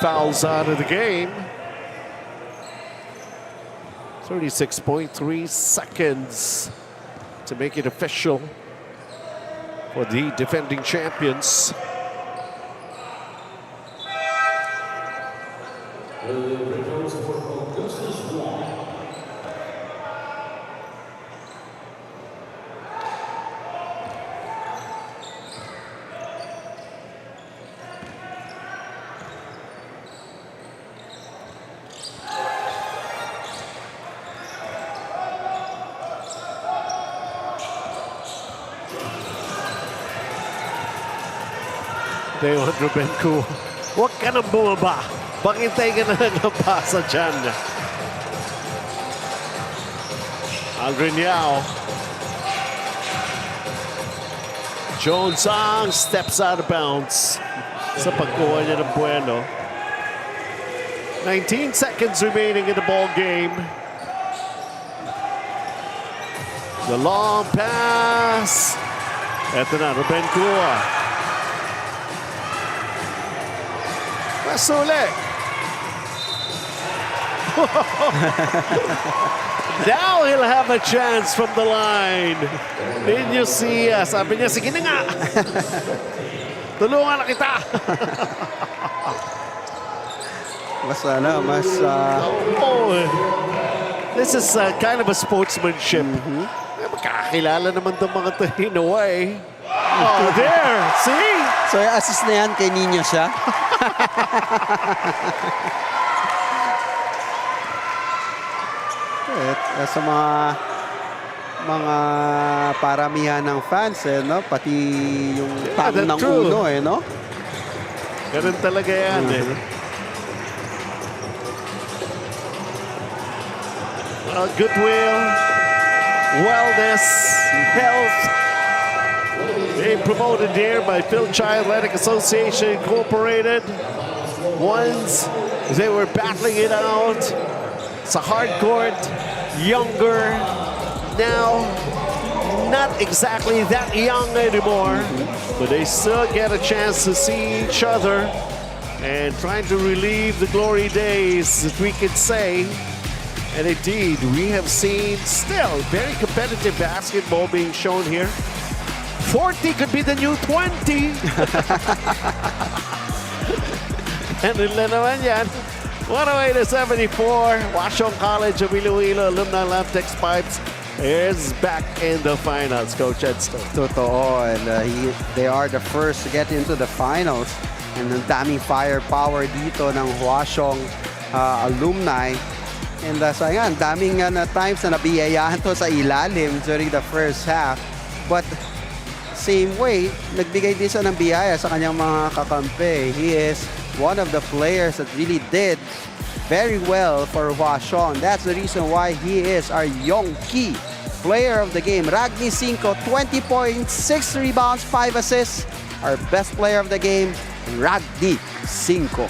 fouls out of the game. 36.3 seconds to make it official for the defending champions. Dayon Rubenko, huwag ka nang bumaba. Pakintay ka na ng pasa dyan. Aldrin Yao. Jones Ang steps out of bounds sa pagkuha niya ng buwelo. 19 seconds remaining in the ball game. The long pass. Eto na, Rubenko. Pasule. Now he'll have a chance from the line. Did you see? Sabi niya, sige na nga. Tulungan na kita. This is kind of a sportsmanship. Magkakilala naman itong mga to in a way. Oh, there! See? So, assist na yan kay Nino siya. Sa mga paramihan ng fans, no? Pati yung tang ng uno, no? Ganun talaga yan, Goodwill, wellness, health. They promoted here by Fil-Chi Athletic Association Incorporated. Once they were battling it out. It's a hard court, younger. Now, not exactly that young anymore, but they still get a chance to see each other and trying to relive the glory days, that we could say. And indeed, we have seen still very competitive basketball being shown here. 40 could be the new 20. And nila naman yan. 108-74. Washington College of Iloilo alumni Lamtex Pipes is back in the finals, Coach Edstone. Totoo. And they are the first to get into the finals. And ang daming firepower dito ng Washington alumni. And so yan, daming times na nabiyayahan to sa ilalim during the first half. But same way, nagbigay din siya ng biyaya sa kanyang mga kakampi. He is one of the players that really did very well for Washington. That's the reason why he is our young key player of the game. Ragni 5, 20 points, 6 rebounds, 5 assists. Our best player of the game, Ragni 5.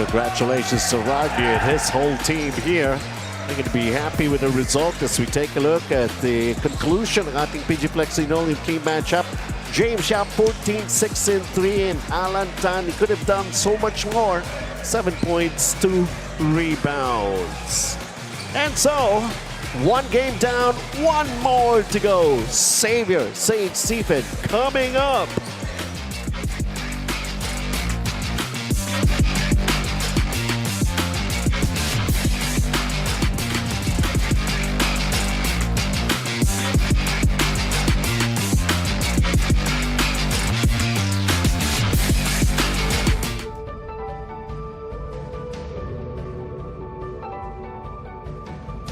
Congratulations to Rodney and his whole team here. They're going to be happy with the result as we take a look at the conclusion of ating PG Flex Linoleum team matchup. James Sharp 14, 6 and 3, and Alan Tan, he could have done so much more. 7 points, 2 rebounds. And so, one game down, one more to go. Xavier St. Stephen coming up.